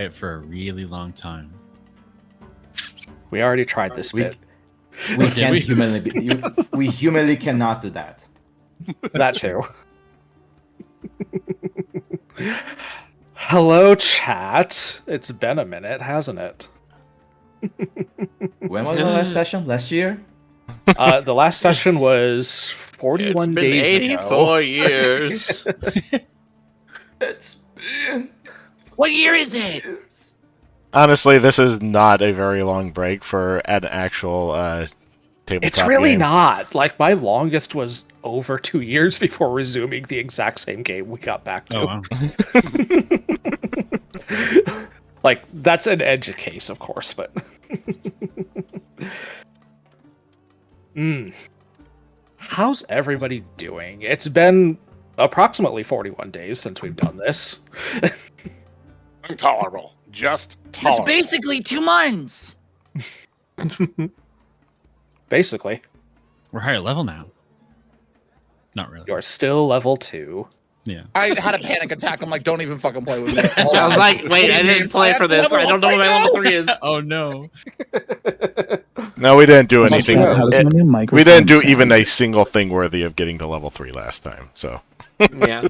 It for a really long time. We already tried this bit. We can't humanly. We humanly cannot do that. That too. Hello, chat. It's been a minute, hasn't it? When was the last session? Last year? The last session was 41 days 84 years. It's been. What year is it? Honestly, this is not a very long break for an actual tabletop It's really game. not. Like, my longest was over 2 years before resuming the exact same game we got back to. Oh, wow. Like, that's an edge case, of course, but... How's everybody doing? It's been approximately 41 days since we've done this. Intolerable. Just It's tolerable. basically 2 months. Basically, We're higher level now. Not really. you're still level 2. Yeah. I had a panic attack. I'm like, don't even fucking play with me. I was like, wait, I didn't play for this. I don't know what my level 3 is. Oh no. No, we didn't do anything. How does my new microphone We didn't do sound? even a single thing worthy of getting to level 3 last time. So Yeah.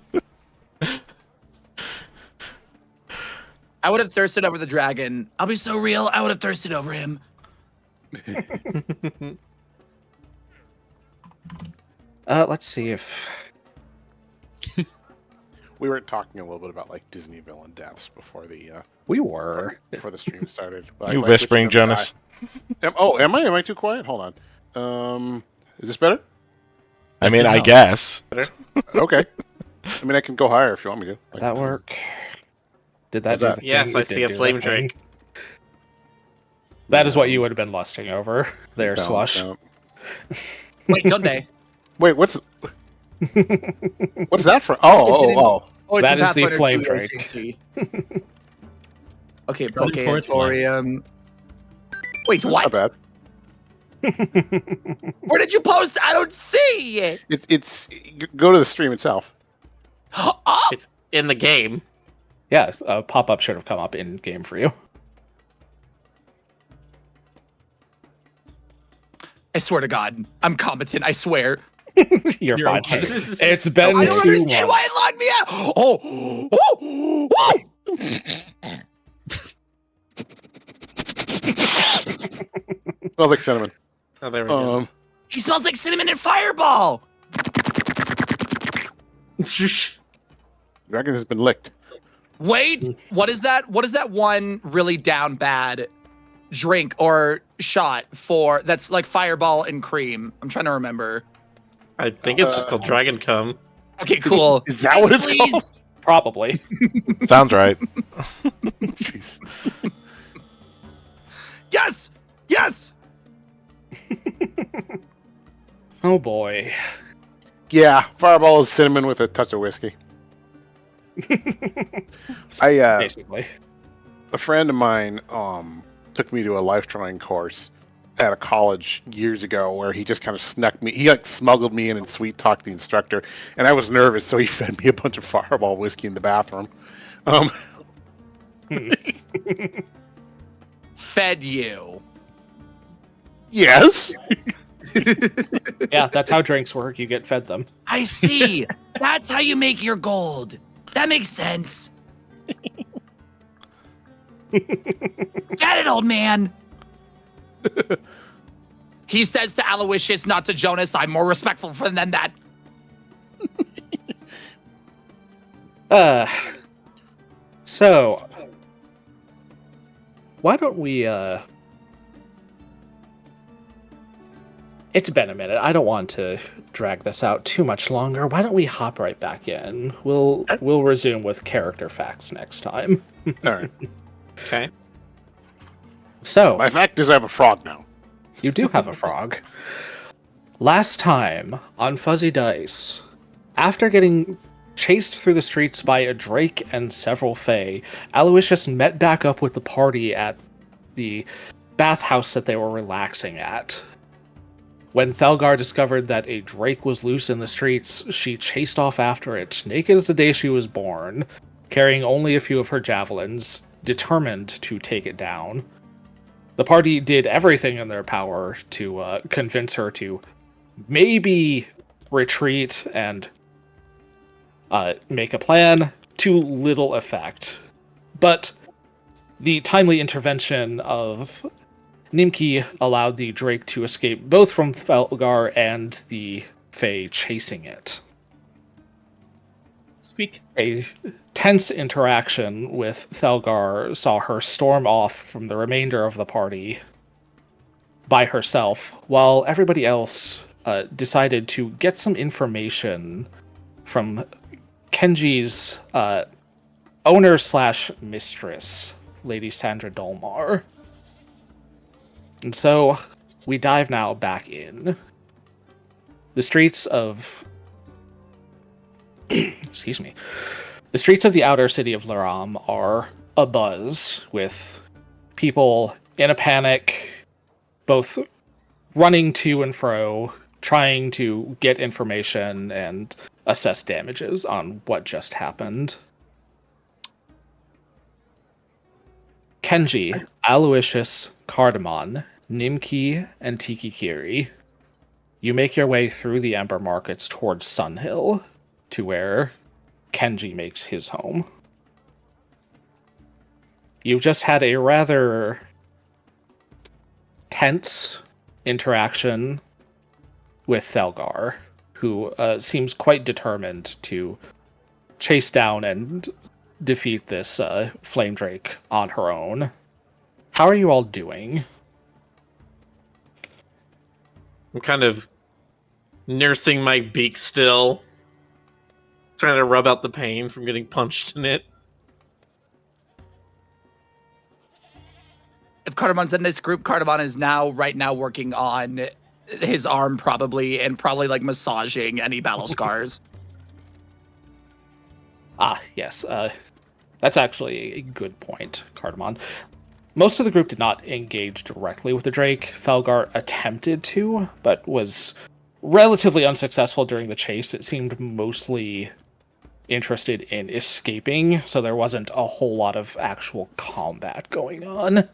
I would have thirsted over the dragon. I'll be so real. I would have thirsted over him. Let's see if... We were talking a little bit about like Disney villain deaths before the We were. stream started. But you I whispering, wished them to Jonas? die. Am I? Am I too quiet? Hold on. Is this better? I mean, I help. guess. Okay. I mean, I can go higher if you want me to. Did that work? Did that What's do that? the thing? Yes, It I did see a do the flame thing. drake. That is what you would have been lusting over. There, Balance Slush. out. Wait, Sunday. Wait, what's that for? Oh. Oh, it's That in is the Pathfinder flame 2, drake. ACC. Okay, Put it forward slash. thorium. Wait, what? Not bad. Where did you post? I don't see it. It's go to the stream itself. Oh, It's in the game. Yeah, a pop-up should have come up in-game for you. I swear to God, I'm competent. I swear. You're fine. okay. It's been I don't 2 understand why months. it logged me out. Smells like cinnamon. Oh, there we go. He smells like cinnamon and fireball. Dragon has been licked. Wait, what is that? What is that one really down bad drink or shot for that's like fireball and cream? I'm trying to remember. I think it's just called Dragon Cum. Okay, cool. Is that what it's Please. called? Probably. Sounds right. Jeez. Yes! Yes! Oh boy. Yeah, fireball is cinnamon with a touch of whiskey. Basically. A friend of mine took me to a life drawing course at a college years ago where he just kind of snuck me. He like smuggled me in and sweet talked the instructor, and I was nervous, so he fed me a bunch of fireball whiskey in the bathroom. Fed you. Yes. Yeah, that's how drinks work. You get fed them. I see. That's how you make your gold. That makes sense. Get it, old man. He says to Aloysius, not to Jonas. I'm more respectful for them than that. So why don't we it's been a minute. I don't want to drag this out too much longer. Why don't we hop right back in? We'll resume with character facts next time. All right. Okay. So My fact is I have a frog now. you do have a frog. Last time on Fuzzy Dice, after getting chased through the streets by a drake and several fae, Aloysius met back up with the party at the bathhouse that they were relaxing at. When Thelgar discovered that a drake was loose in the streets, she chased off after it, naked as the day she was born, carrying only a few of her javelins, determined to take it down. The party did everything in their power to convince her to maybe retreat and make a plan, to little effect. But the timely intervention of Nimki allowed the Drake to escape both from Felgar and the Fae chasing it. Squeak. A tense interaction with Thelgar saw her storm off from the remainder of the party by herself, while everybody else decided to get some information from Kenji's owner/mistress, Lady Sandra Dolmar. And so we dive now back in. The streets of excuse me. The streets of the outer city of Laram are abuzz with people in a panic, both running to and fro, trying to get information and assess damages on what just happened. Kenji, Aloysius, Cardamon, Nimki, and Tikikiri. You make your way through the Ember Markets towards Sunhill, to where Kenji makes his home. You've just had a rather tense interaction with Thelgar, who seems quite determined to chase down and defeat this Flame Drake on her own. How are you all doing? I'm kind of nursing my beak still. Trying to rub out the pain from getting punched in it. If Cardamon's in this group, Cardamon is right now working on his arm probably, and probably like massaging any battle scars. Yes. That's actually a good point, Cardamon. Most of the group did not engage directly with the Drake. Felgar attempted to, but was relatively unsuccessful during the chase. It seemed mostly interested in escaping, so there wasn't a whole lot of actual combat going on.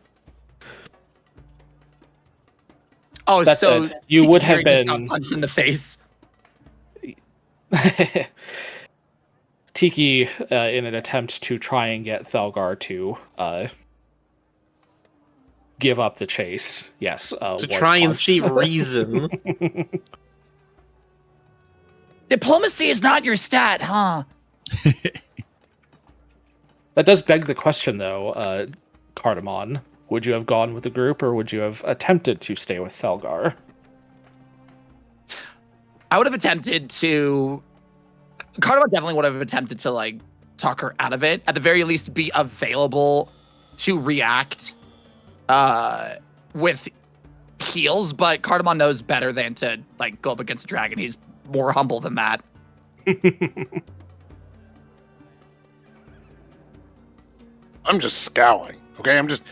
Oh, That so said, you would have just got been punched in the face. Tiki, in an attempt to try and get Thelgar to give up the chase, yes. To was try and punched. see reason. Diplomacy is not your stat, huh? That does beg the question, though, Cardamon. Would you have gone with the group, or would you have attempted to stay with Thelgar? I would have attempted to... Cardamon definitely would have attempted to, like, talk her out of it. At the very least, be available to react with heals, but Cardamon knows better than to, like, go up against a dragon. He's more humble than that. I'm just scowling. Okay, I'm just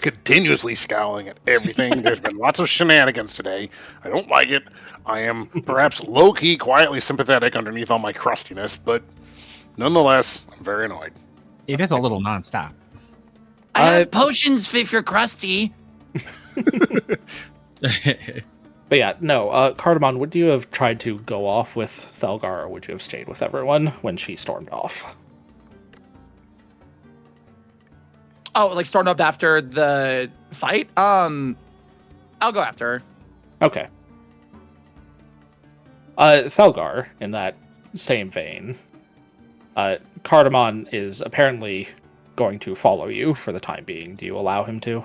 continuously scowling at everything. There's been lots of shenanigans today. I don't like it. I am perhaps low-key, quietly sympathetic underneath all my crustiness, but nonetheless, I'm very annoyed. It is a little nonstop. I have potions if you're crusty. But yeah, no, Cardamon, would you have tried to go off with Thelgar, or would you have stayed with everyone when she stormed off? Oh, like stormed up after the fight? I'll go after her. Okay. Thelgar, in that same vein, Cardamon is apparently going to follow you for the time being. Do you allow him to?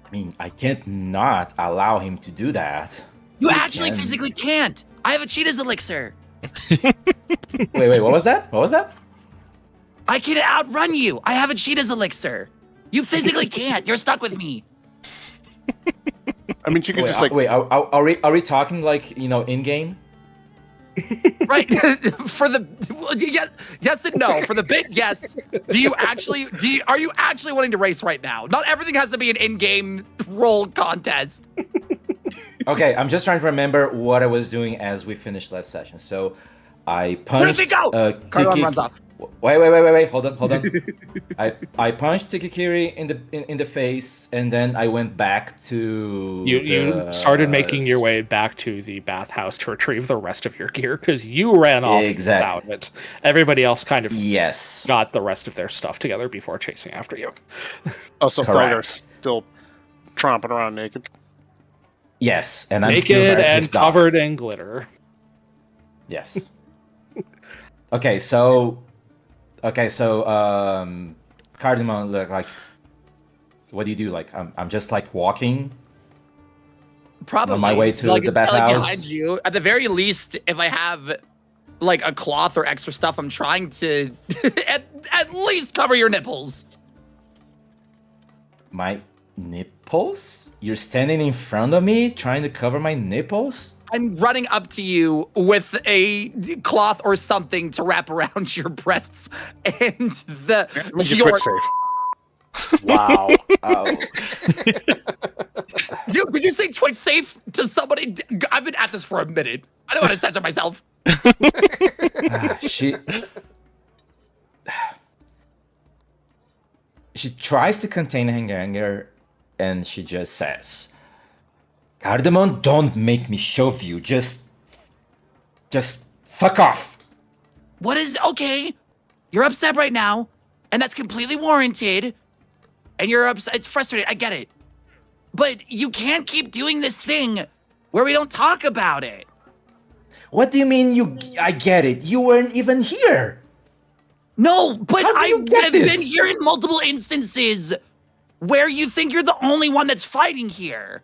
I mean, I can't not allow him to do that. You I actually can. physically can't. I have a cheetah's elixir. Wait, what was that? What was that? I can outrun you. I have a cheetah's elixir. You physically can't. You're stuck with me. I mean, she could Wait, just like. are we talking like, you know, in game? Right. For the yes and no. For the bit, yes. Are you actually wanting to race right now? Not everything has to be an in-game roll contest. Okay, I'm just trying to remember what I was doing as we finished last session. So, I punched. Where does he go? Cardamom runs off. Wait! Hold on. I punched Tikikiri in the face, and then I went back to. You started making your way back to the bathhouse to retrieve the rest of your gear because you ran off without it. Everybody else kind of got the rest of their stuff together before chasing after you. Also, Felder's still tromping around naked. Yes, and I'm naked still very and pissed off. covered in glitter. Yes. Okay, so Cardamom, look, like, what do you do? Like, I'm just like walking. Probably on my way to like, the bathhouse. Behind you, at the very least, if I have like a cloth or extra stuff, I'm trying to at least cover your nipples. My nipples? You're standing in front of me trying to cover my nipples? I'm running up to you with a cloth or something to wrap around your breasts and Twitch safe. Wow. Dude, did you say Twitch safe to somebody? I've been at this for a minute. I don't want to censor myself. She tries to contain her anger, and she just says, Cardamom, don't make me shove you. Just fuck off. What is okay? You're upset right now, and that's completely warranted. And you're upset. It's frustrating. I get it. But you can't keep doing this thing where we don't talk about it. What do you mean I get it? You weren't even here. No, but I've been here in multiple instances where you think you're the only one that's fighting here.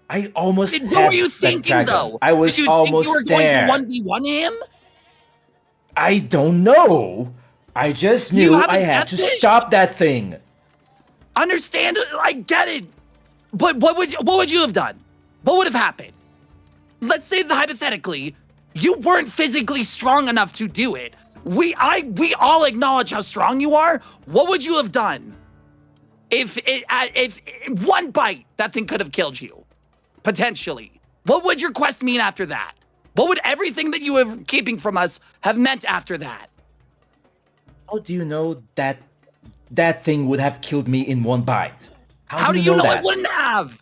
I almost What were you thinking, though? I was almost there. Did you think you were there. going to 1v1 him? I don't know. I just knew I had to stop that thing. Understand? I get it. But what would you have done? What would have happened? Let's say that hypothetically, you weren't physically strong enough to do it. We all acknowledge how strong you are. What would you have done? If one bite, that thing could have killed you. Potentially. What would your quest mean after that? What would everything that you were keeping from us have meant after that? How do you know that that thing would have killed me in one bite? How do you know it wouldn't have?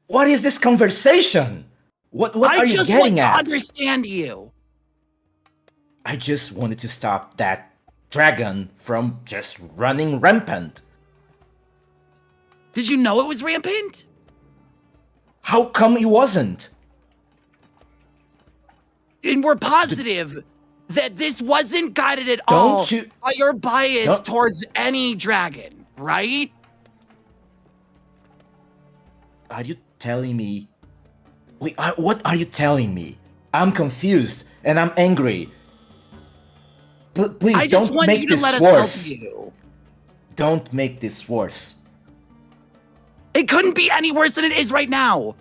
What is this conversation? What are you getting at? I just want to understand you. I just wanted to stop that dragon from just running rampant. Did you know it was rampant? How come it wasn't? And we're positive that this wasn't guided at all by your bias towards any dragon, right? Are you telling me? What are you telling me? I'm confused and I'm angry. Please don't make this worse. Don't make this worse. It couldn't be any worse than it is right now.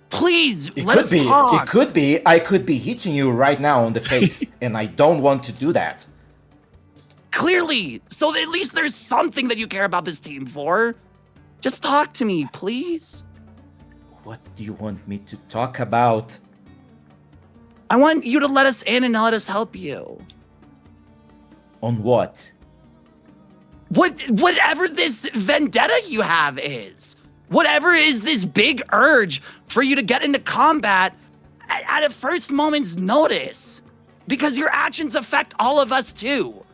Please, let us talk. It could be. I could be hitting you right now on the face, and I don't want to do that. Clearly. So at least there's something that you care about this team for. Just talk to me, please. What do you want me to talk about? I want you to let us in and let us help you. On what? Whatever this vendetta you have is. Whatever is this big urge for you to get into combat at a first moment's notice. Because your actions affect all of us too.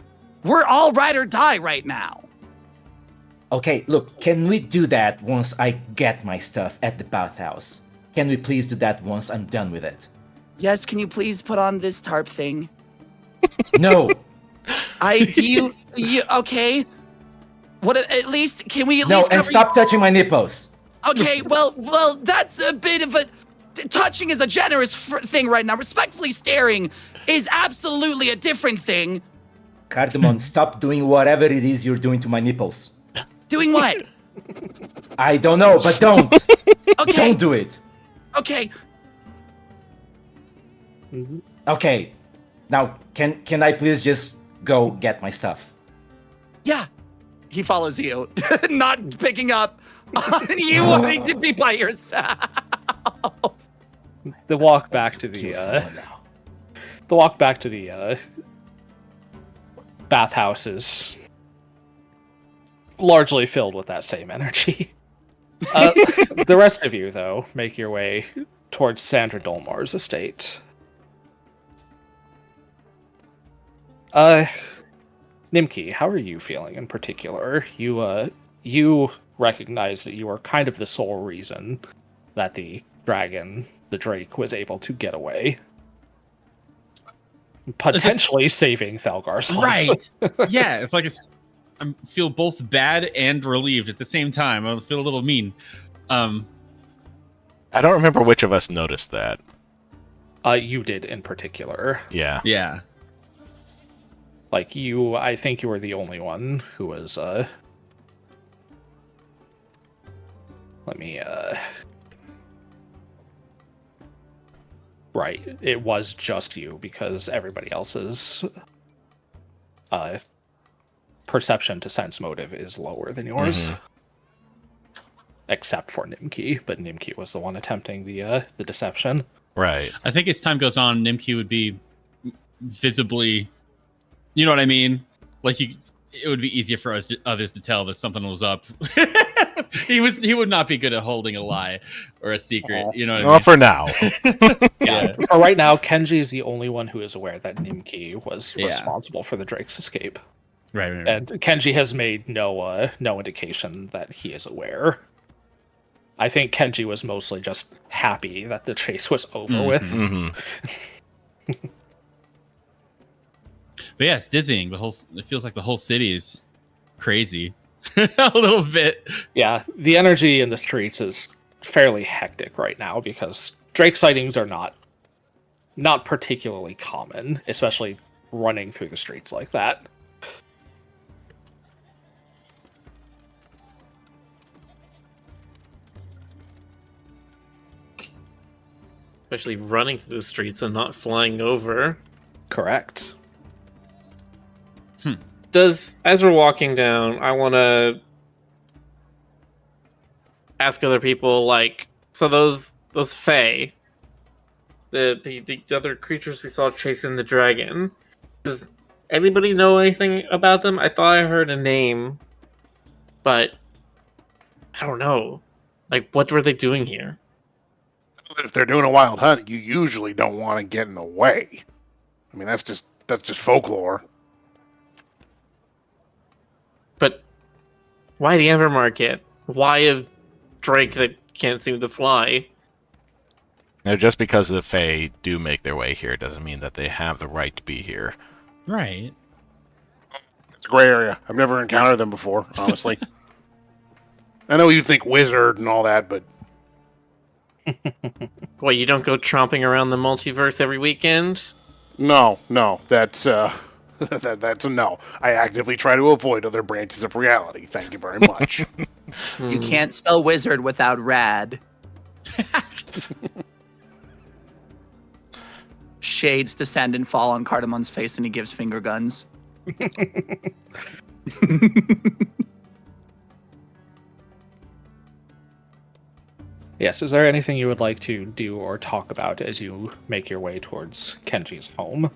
We're all ride or die right now. Okay, look, can we do that once I get my stuff at the bathhouse? Can we please do that once I'm done with it? Yes, can you please put on this tarp thing? No. Okay. What, at least, can we at least cover and stop touching my nipples. Okay, well, that's a bit of a... Touching is a generous thing right now. Respectfully staring is absolutely a different thing. Cardamom, stop doing whatever it is you're doing to my nipples. Doing what? I don't know, but don't. Okay. Don't do it. Okay. Okay. Now, can I please just go get my stuff? Yeah. He follows you, not picking up on you wanting to be by yourself. the walk back to the Kill someone now. the walk back to the bathhouse is largely filled with that same energy. The rest of you, though, make your way towards Sandra Dolmar's estate. Nimki, how are you feeling in particular? You recognize that you are kind of the sole reason that the Drake, was able to get away. Potentially saving Thalgar's life. Right. Yeah, it's like I feel both bad and relieved at the same time. I feel a little mean. I don't remember which of us noticed that. You did in particular. Yeah. Yeah. Like I think you were the only one who was Right, it was just you because everybody else's perception to sense motive is lower than yours. Mhm. Except for Nimki, but Nimki was the one attempting the deception. Right. I think as time goes on, Nimki would be visibly, you know what I mean? Like it would be easier for others to tell that something was up. He would not be good at holding a lie or a secret. You know what I Well, mean? for now. Yeah. For right now, Kenji is the only one who is aware that Nimki was Yeah. responsible for the Drake's escape. Right. And Kenji has made no indication that he is aware. I think Kenji was mostly just happy that the chase was over with. hmm But yeah, it's dizzying. It feels like the whole city is crazy. A little bit. Yeah, the energy in the streets is fairly hectic right now because Drake sightings are not particularly common, especially running through the streets like that. Especially running through the streets and not flying over. Correct. As we're walking down, I want to ask other people, like, so those Fae, the other creatures we saw chasing the dragon, does anybody know anything about them? I thought I heard a name, but I don't know. Like, what were they doing here? If they're doing a wild hunt, you usually don't want to get in the way. I mean, that's just folklore. But why the Ember Market? Why a Drake that can't seem to fly? Now, just because the Fae do make their way here doesn't mean that they have the right to be here. Right. It's a gray area. I've never encountered them before, honestly. I know you think wizard and all that, but What, you don't go tromping around the multiverse every weekend? no, that's that's a no. I actively try to avoid other branches of reality. Thank you very much. You can't spell wizard without rad. Shades descend and fall on Cardamon's face, and he gives finger guns. Yes, is there anything you would like to do or talk about as you make your way towards Kenji's home?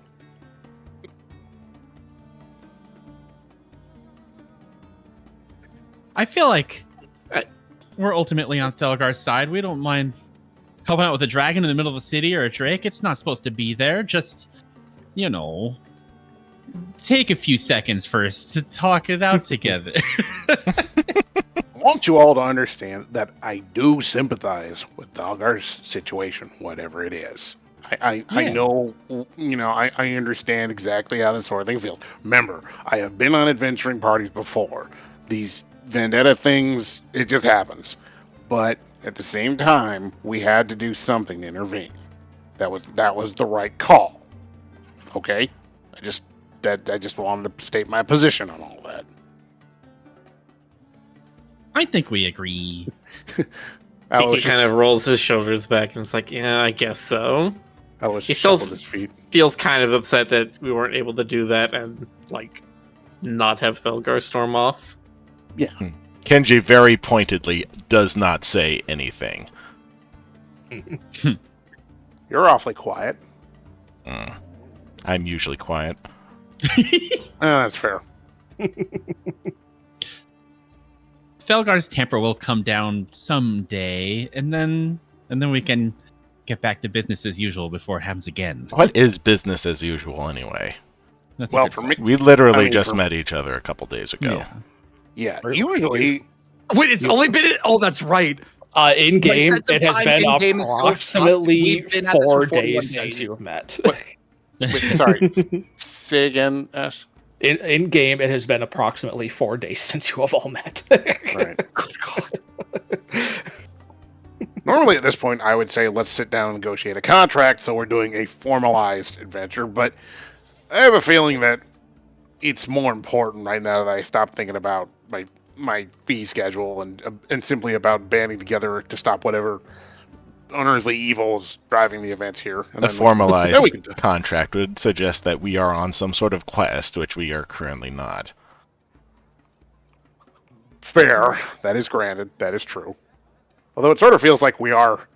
I feel like we're ultimately on Thelgar's side. We don't mind helping out with a dragon in the middle of the city or a drake. It's not supposed to be there. Just, take a few seconds first to talk it out together. I want you all to understand that I do sympathize with Dalgar's situation, whatever it is. I know, I understand exactly how this sort of thing feels. Remember, I have been on adventuring parties before. These vendetta things, it just happens. But at the same time, we had to do something to intervene. That was the right call. Okay? I just wanted to state my position on all that. I think we agree. Tiki kind of rolls his shoulders back and is like, yeah, I guess so. He still feels kind of upset that we weren't able to do that and, not have Thelgar storm off. Yeah. Kenji very pointedly does not say anything. You're awfully quiet. I'm usually quiet. That's fair. Felgar's temper will come down someday, and then we can get back to business as usual before it happens again. What is business as usual anyway? That's a Well, good for question. me, We literally I mean, just for- met each other a couple days ago. Yeah. Yeah, usually. Wait, it's only been. Oh, that's right. In game, sense of it has time been in-game is so fucked. approximately We've been at this 4 for 41 days since days. you have met. Wait, sorry. Say again, Ash. In game, it has been approximately 4 days since you have all met. Right. Normally at this point, I would say let's sit down and negotiate a contract, so we're doing a formalized adventure, but I have a feeling that it's more important right now that I stop thinking about my fee schedule and simply about banding together to stop whatever unearthly evil is driving the events here. And A then formalized then we can contract would suggest that we are on some sort of quest, which we are currently not. fair. That is granted. That is true. Although it sort of feels like we are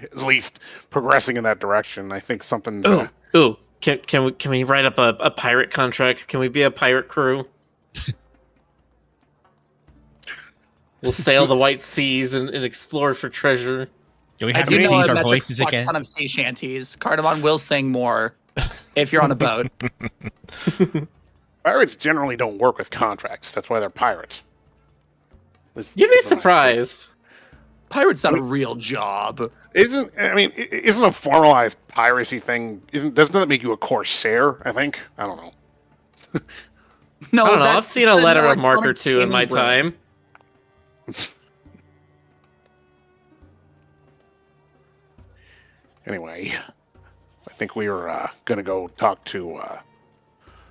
at least progressing in that direction. I think something's. Ooh. Can we write up a pirate contract? Can we be a pirate crew? We'll sail the white seas and explore for treasure. Do we I have do to know change I our met voices a fuck again? ton of sea shanties. Cardamon will sing more if you're on a boat. Pirates generally don't work with contracts. That's why they're pirates. You'd be surprised. Pirate's not a real job. Isn't a formalized piracy thing? Doesn't that make you a corsair? I think. I don't know. No, I don't know. I've that's seen a the letter of electronic mark or two in my sailing room. time. Anyway, I think we were gonna go talk to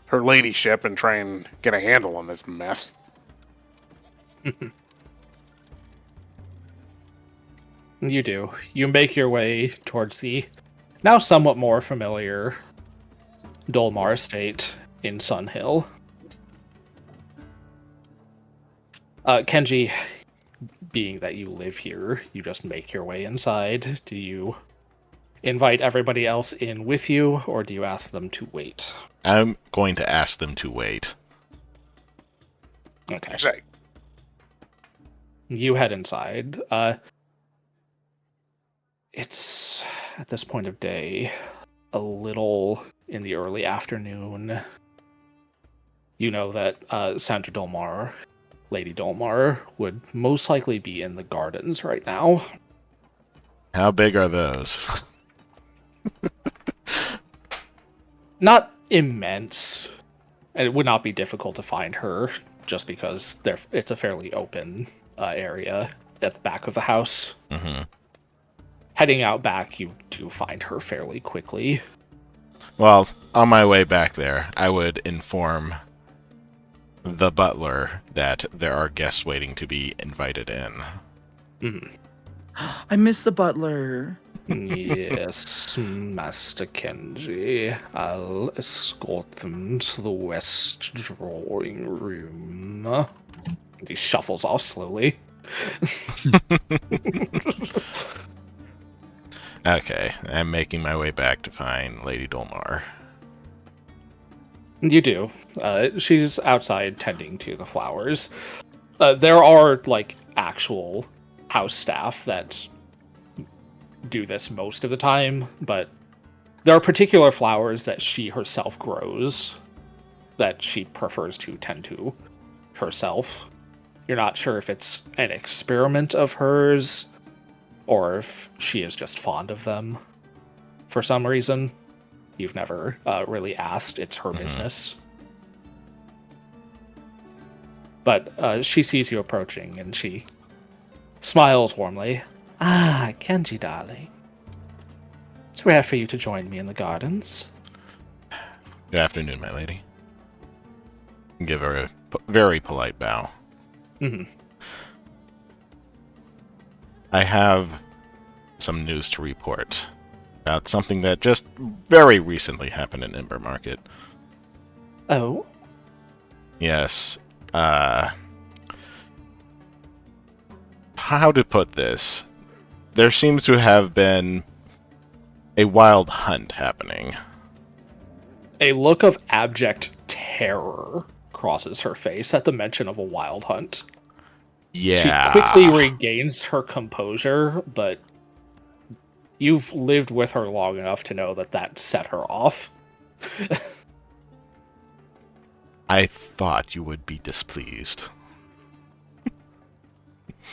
her ladyship and try and get a handle on this mess. You do. You make your way towards the now somewhat more familiar Dolmar estate in Sunhill. Kenji, being that you live here, you just make your way inside. Do you invite everybody else in with you, or do you ask them to wait? I'm going to ask them to wait. Okay. Say, You head inside. It's at this point of day a little in the early afternoon. You know that Sandra Dolmar, Lady Dolmar, would most likely be in the gardens right now. How big are those? Not immense. And it would not be difficult to find her just because it's a fairly open area at the back of the house. Mm-hmm. Heading out back, you do find her fairly quickly. Well, on my way back there, I would inform the butler that there are guests waiting to be invited in. Mhm. I miss the butler. Yes, Master Kenji. I'll escort them to the west drawing room. And he shuffles off slowly. Okay, I'm making my way back to find Lady Dolmar. You do. She's outside tending to the flowers. There are, actual house staff that do this most of the time, but there are particular flowers that she herself grows that she prefers to tend to herself. You're not sure if it's an experiment of hers or if she is just fond of them for some reason. You've never really asked. It's her business. But she sees you approaching and she smiles warmly. Ah, Kenji, darling. It's rare for you to join me in the gardens. Good afternoon, my lady. Give her a very polite bow. Mhm. I have some news to report about something that just very recently happened in Ember Market. Oh? Yes. How to put this? There seems to have been a wild hunt happening. A look of abject terror crosses her face at the mention of a wild hunt. Yeah. She quickly regains her composure, but you've lived with her long enough to know that set her off. I thought you would be displeased.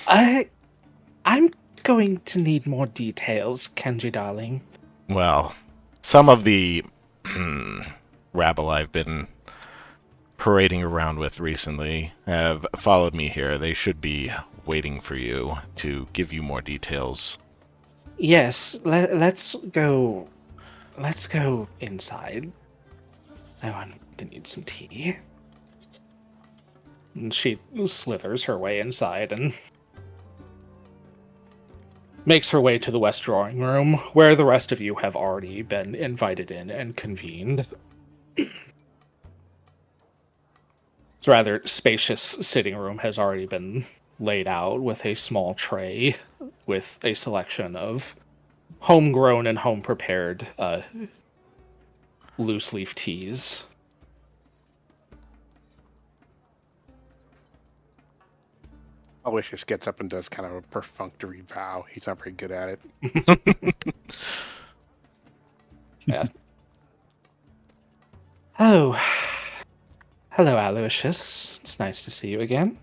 I'm going to need more details, Kenji darling. Well, some of the rabble I've been parading around with recently have followed me here. They should be waiting for you to give you more details. Yes, let's go. Let's go inside. I'm to need some tea. And she slithers her way inside and makes her way to the west drawing room, where the rest of you have already been invited in and convened. This rather spacious sitting room has already been laid out with a small tray with a selection of homegrown and home-prepared loose-leaf teas. Aloysius gets up and does kind of a perfunctory bow. He's not very good at it. Yeah. Oh. Hello, Aloysius. It's nice to see you again.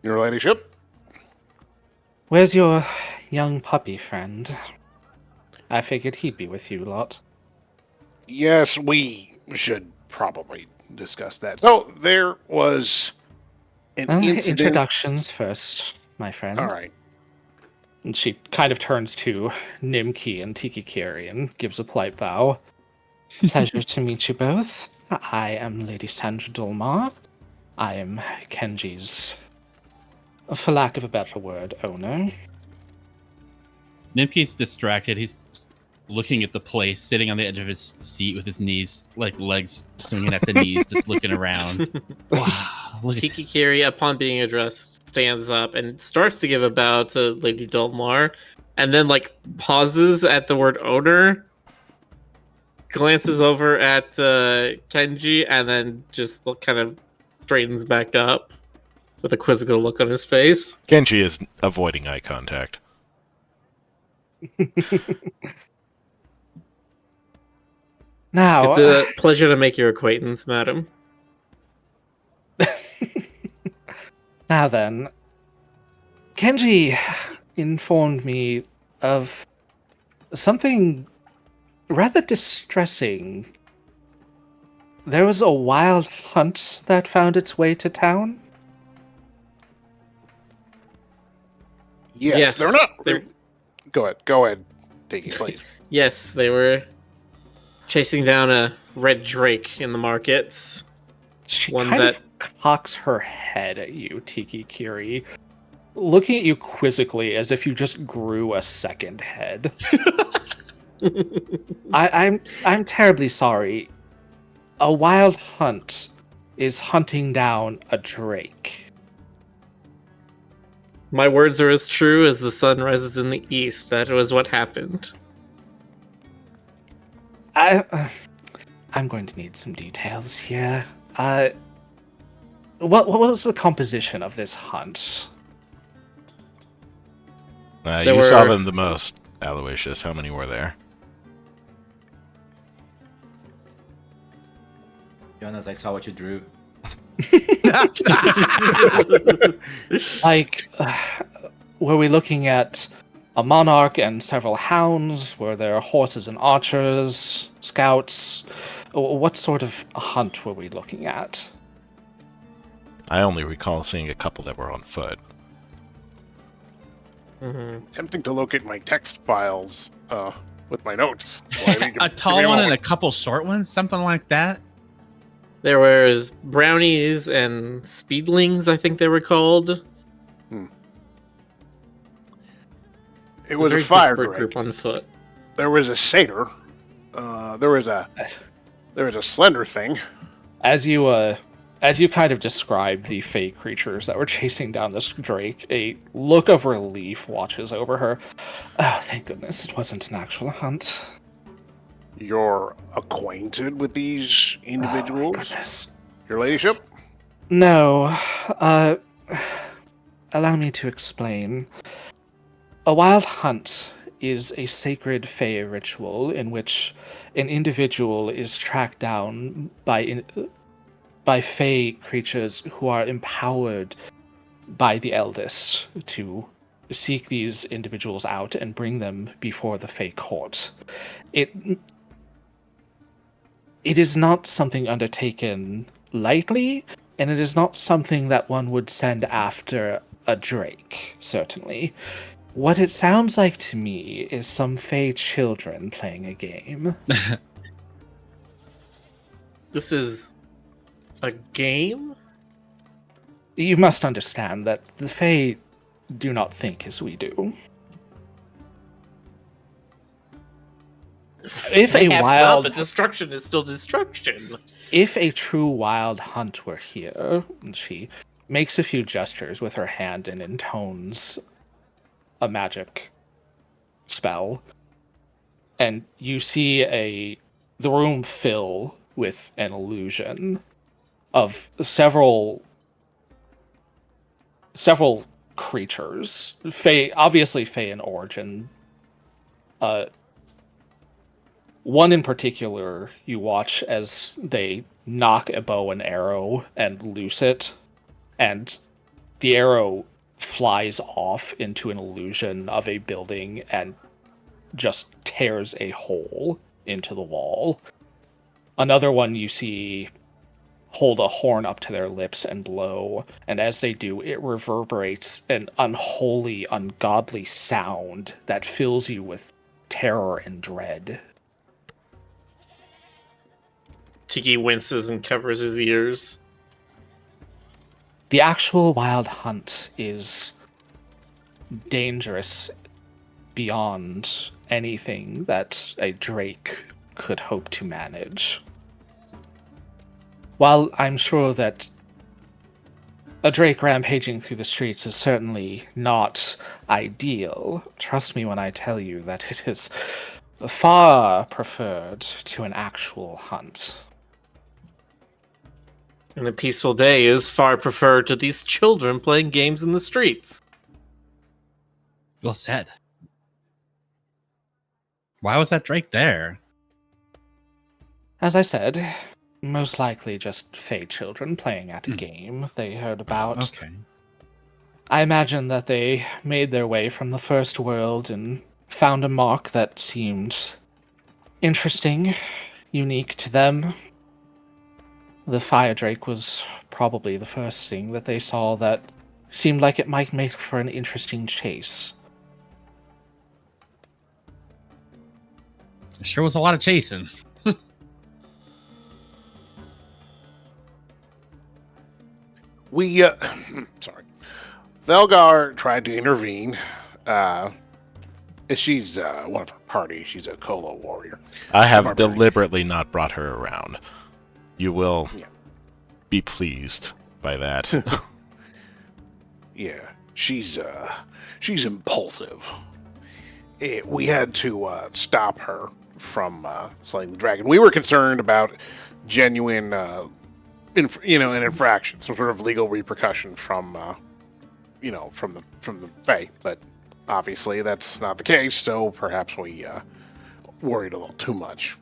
Your ladyship? Where's your young puppy friend? I figured he'd be with you lot. Yes, we should probably discuss that. So, there was an incident... Introductions first, my friend. All right. And she kind of turns to Nimki and Tikikiri and gives a polite bow. Pleasure to meet you both. I am Lady Sandra Dolmar. I am Kenji's, for lack of a better word, owner. Nimki's distracted. He's looking at the place, sitting on the edge of his seat with his knees, like legs swinging at the knees, just looking around. Wow, look at this. Tikikiri, upon being addressed, stands up and starts to give a bow to Lady Dolmar, and then pauses at the word owner, glances over at Kenji, and then just kind of straightens back up with a quizzical look on his face. Kenji is avoiding eye contact. Now, it's a pleasure to make your acquaintance, madam. Now then, Kenji informed me of something rather distressing. There was a wild hunt that found its way to town? Yes, they're not... Go ahead. Take it, please. Yes, they were chasing down a red drake in the markets. She One kind that- of cocks her head at you, Tikikiri, looking at you quizzically as if you just grew a second head. I'm terribly sorry. A wild hunt is hunting down a drake. My words are as true as the sun rises in the east. That was what happened. I'm going to need some details here. What was the composition of this hunt? There You saw were- them the most, Aloysius. How many were there? Jonas, I saw what you drew. Were we looking at a monarch and several hounds? Were there horses and archers, scouts? What sort of hunt were we looking at? I only recall seeing a couple that were on foot. Mm-hmm. Tempting to locate my text files with my notes. Well, I need to A give tall me one moment. and a couple short ones, something like that. There was brownies and speedlings, I think they were called. It was a very fire disparate drake. group on foot. There was a satyr. There was a slender thing. As you kind of describe the fey creatures that were chasing down this drake, a look of relief watches over her. Oh, thank goodness it wasn't an actual hunt. You're acquainted with these individuals, Goodness. Your Ladyship? No. Uh, allow me to explain. A wild hunt is a sacred Fey ritual in which an individual is tracked down by Fey creatures who are empowered by the eldest to seek these individuals out and bring them before the Fey court. It is not something undertaken lightly, and it is not something that one would send after a drake, certainly. What it sounds like to me is some Fey children playing a game. This is a game? You must understand that the Fey do not think as we do. If a Perhaps wild, not, but destruction is still destruction. if a true wild hunt were here, and she makes a few gestures with her hand and intones a magic spell, and you see the room fill with an illusion of several creatures, obviously Fey in origin. One in particular, you watch as they knock a bow and arrow and loose it, and the arrow flies off into an illusion of a building and just tears a hole into the wall. Another one you see hold a horn up to their lips and blow, and as they do, it reverberates an unholy, ungodly sound that fills you with terror and dread. Tiki winces and covers his ears. The actual wild hunt is dangerous beyond anything that a drake could hope to manage. While I'm sure that a drake rampaging through the streets is certainly not ideal, trust me when I tell you that it is far preferred to an actual hunt. And a peaceful day is far preferred to these children playing games in the streets. Well said. Why was that Drake there? As I said, most likely just Fey children playing at a game they heard about. Okay. I imagine that they made their way from the first world and found a mark that seemed interesting, unique to them. The fire drake was probably the first thing that they saw that seemed like it might make for an interesting chase. Sure was a lot of chasing. We, sorry. Velgar tried to intervene. She's one of her party. She's a Kolo warrior. I have Barbarian. deliberately not brought her around. You will Yeah. be pleased by that. Yeah, she's impulsive. We had to stop her from slaying the dragon. We were concerned about genuine, an infraction, some sort of legal repercussion from, from the Fae. But obviously, that's not the case. So perhaps we worried a little too much.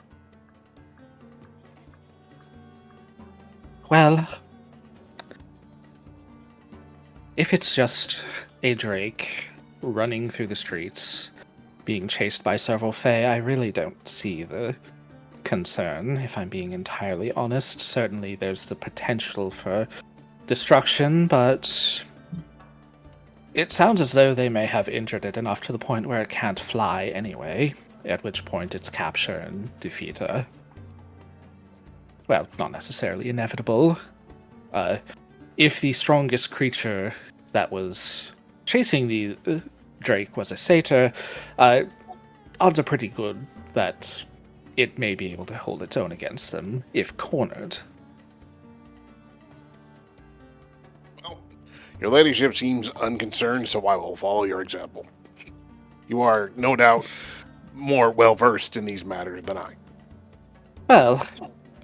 Well, if it's just a drake running through the streets, being chased by several Fae, I really don't see the concern, if I'm being entirely honest. Certainly there's the potential for destruction, but it sounds as though they may have injured it enough to the point where it can't fly anyway, at which point it's capture and defeat her. Well, not necessarily inevitable. If the strongest creature that was chasing the drake was a satyr, odds are pretty good that it may be able to hold its own against them if cornered. Well, your ladyship seems unconcerned, so I will follow your example. You are no doubt more well versed in these matters than I. Well,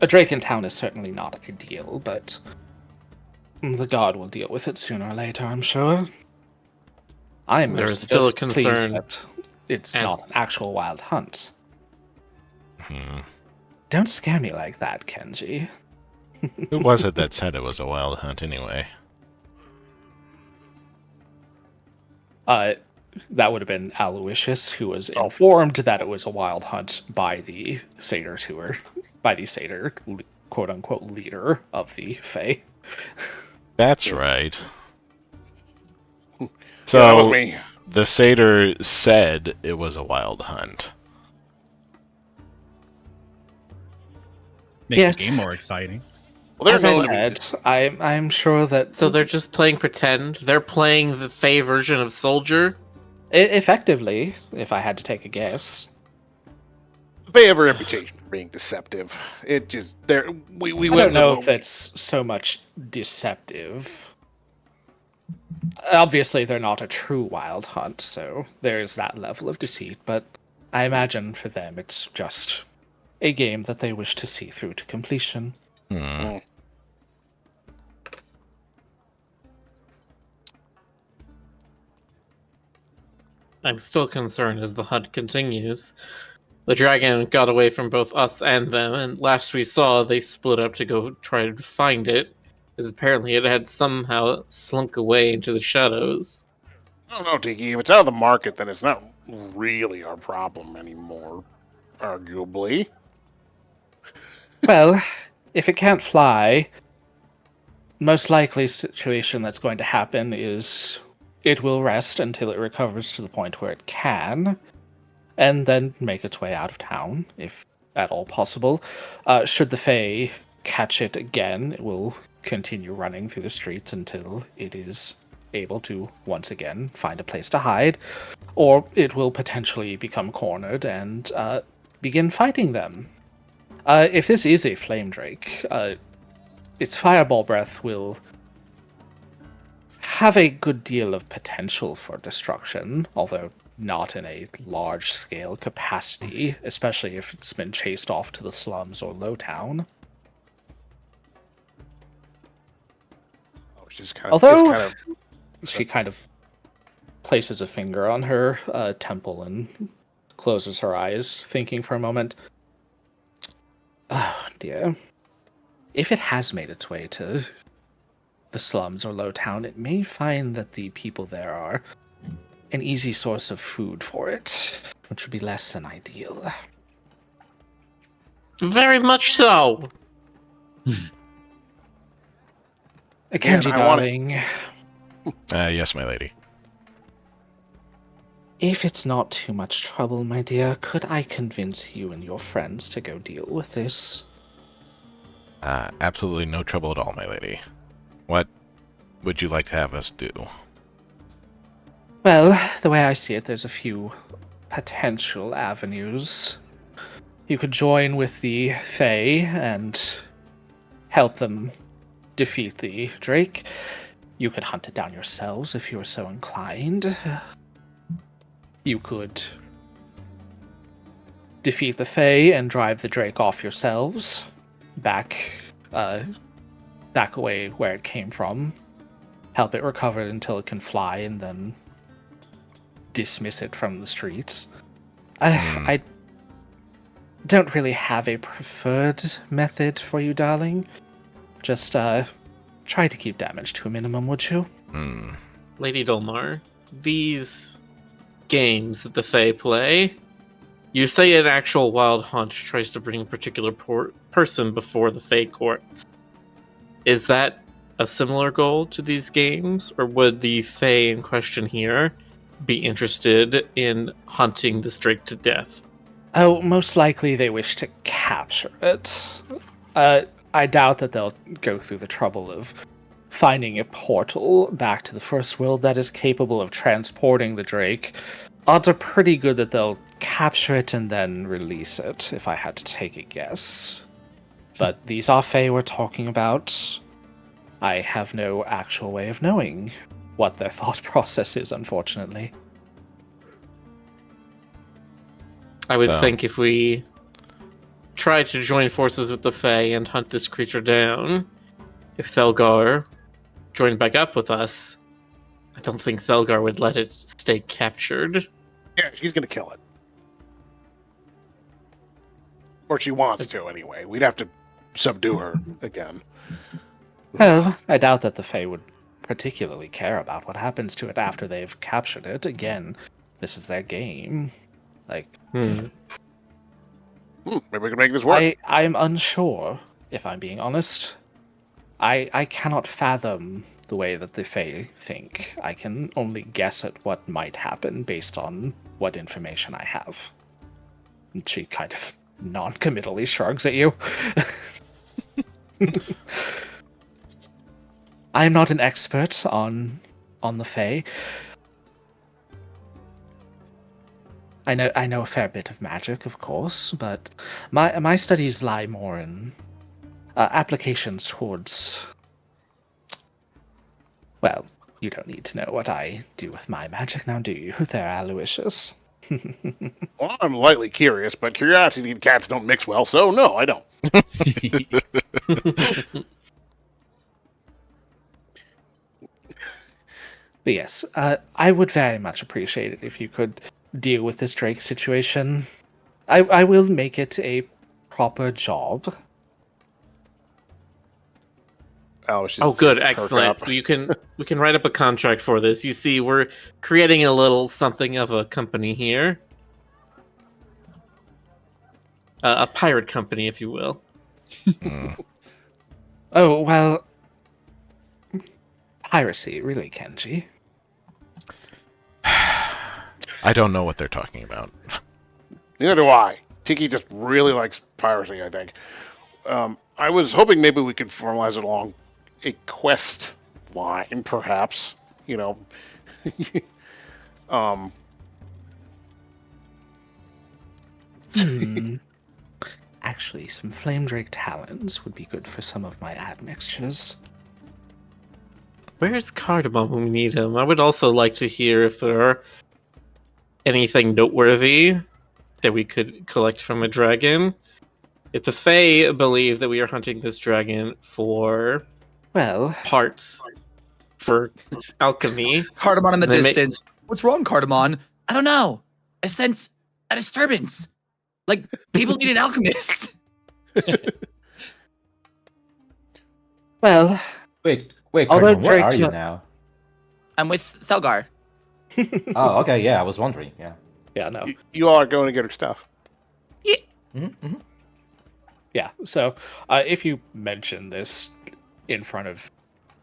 a drake in town is certainly not ideal, but the god will deal with it sooner or later, I'm sure. I'm There is mostly still a just pleased concern that it's as- not an actual wild hunt. Hmm. Don't scare me like that, Kenji. Who was it that said it was a wild hunt anyway? That would have been Aloysius, who was informed that it was a wild hunt by the satyr tour, by the satyr, quote-unquote, leader of the Fae. That's right. that So was me. the satyr said it was a wild hunt. Makes Yes. the game more exciting. Well, As I no- said, I'm sure that So they're just playing pretend. They're playing the Fae version of Soldier. effectively, if I had to take a guess, they have a reputation for being deceptive. It just we I went don't know with- if it's so much deceptive. Obviously, they're not a true wild hunt, so there is that level of deceit, but I imagine for them it's just a game that they wish to see through to completion. Hmm. I'm still concerned as the hunt continues. The dragon got away from both us and them, and last we saw, they split up to go try to find it, as apparently it had somehow slunk away into the shadows. I don't know, Tiki. If it's out of the market, then it's not really our problem anymore. Arguably. Well, if it can't fly, most likely situation that's going to happen is it will rest until it recovers to the point where it can, and then make its way out of town, if at all possible. Should the Fae catch it again, it will continue running through the streets until it is able to once again find a place to hide, or it will potentially become cornered and begin fighting them. If this is a flame drake, its fireball breath will have a good deal of potential for destruction, although not in a large-scale capacity, especially if it's been chased off to the slums or Lowtown. Which is kind of, Although- it's kind of She kind of places a finger on her temple and closes her eyes, thinking for a moment. Oh, dear. If it has made its way to the slums or Lowtown, it may find that the people there are an easy source of food for it, which would be less than ideal. Very much so! Kenji, I wanna- darling, Yes, my lady. if it's not too much trouble, my dear, could I convince you and your friends to go deal with this? Absolutely no trouble at all, my lady. What would you like to have us do? Well, the way I see it, there's a few potential avenues. You could join with the Fae and help them defeat the Drake. You could hunt it down yourselves if you were so inclined. You could defeat the Fae and drive the Drake off yourselves back away where it came from. Help it recover until it can fly and then dismiss it from the streets. I don't really have a preferred method for you, darling. Just try to keep damage to a minimum, would you? Lady Dolmar, these games that the Fae play, you say an actual wild hunt tries to bring a particular person before the Fae courts. Is that a similar goal to these games, or would the Fae in question here be interested in hunting this drake to death? Oh, most likely they wish to capture it. I doubt that they'll go through the trouble of finding a portal back to the First World that is capable of transporting the Drake. Odds are pretty good that they'll capture it and then release it, if I had to take a guess. But these are Fae we're talking about. I have no actual way of knowing what their thought process is, unfortunately. I would So- think if we try to join forces with the Fae and hunt this creature down, if Thelgar joined back up with us, I don't think Thelgar would let it stay captured. Yeah, she's gonna kill it. Or she wants to, anyway. We'd have to subdue her again. Well, I doubt that the Fae would particularly care about what happens to it after they've captured it. Again, this is their game. Like, maybe we can make this work. I'm unsure, if I'm being honest. I cannot fathom the way that the Fae think. I can only guess at what might happen based on what information I have. And she kind of non-committally shrugs at you. I'm not an expert on the Fae. I know a fair bit of magic, of course, but my studies lie more in applications towards. Well, you don't need to know what I do with my magic now, do you? They're Aloysius. Well, I'm lightly curious, but curiosity and cats don't mix well, so no, I don't. But yes, I would very much appreciate it if you could deal with this Drake situation. I will make it a proper job. Oh, good, excellent. We can write up a contract for this. You see, we're creating a little something of a company here, a pirate company, if you will. Oh well, piracy, really, Kenji? I don't know what they're talking about. Neither do I. Tiki just really likes piracy, I think. I was hoping maybe we could formalize it along a quest line, perhaps. You know. Actually, some Flame Drake talons would be good for some of my admixtures. Where's Cardamom when we need him? I would also like to hear if there are anything noteworthy that we could collect from a dragon. If the Fae believe that we are hunting this dragon for parts for alchemy. Cardamom in the distance. What's wrong, Cardamom? I don't know. I sense a disturbance. Like, people need an alchemist. Well, Wait, Cardamom, where are Drake's you not- now? I'm with Thelgar. Oh, okay, yeah, I was wondering, yeah. Yeah, no. You all are going to get her stuff. Yeah. Mm-hmm. Yeah, so if you mention this in front of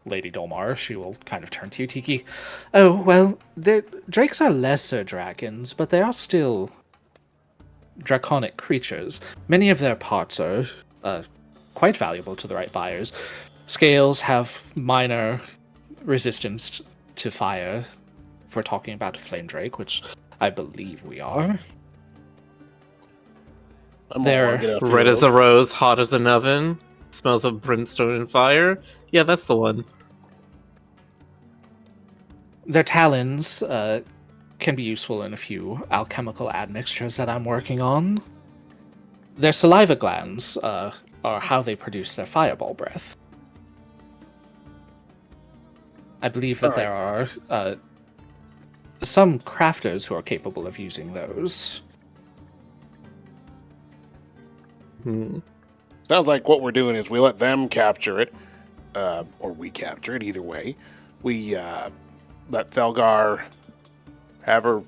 Lady Dolmar, she will kind of turn to you, Tiki. Oh, well, the drakes are lesser dragons, but they are still draconic creatures. Many of their parts are quite valuable to the right buyers. Scales have minor resistance to fire, if we're talking about a flame drake, which I believe we are. They're red as a rose, hot as an oven, smells of brimstone and fire. Yeah, that's the one. Their talons can be useful in a few alchemical admixtures that I'm working on. Their saliva glands are how they produce their fireball breath. I believe that there are some crafters who are capable of using those. Sounds like what we're doing is we let them capture it, or we capture it, either way. We let Thelgar have her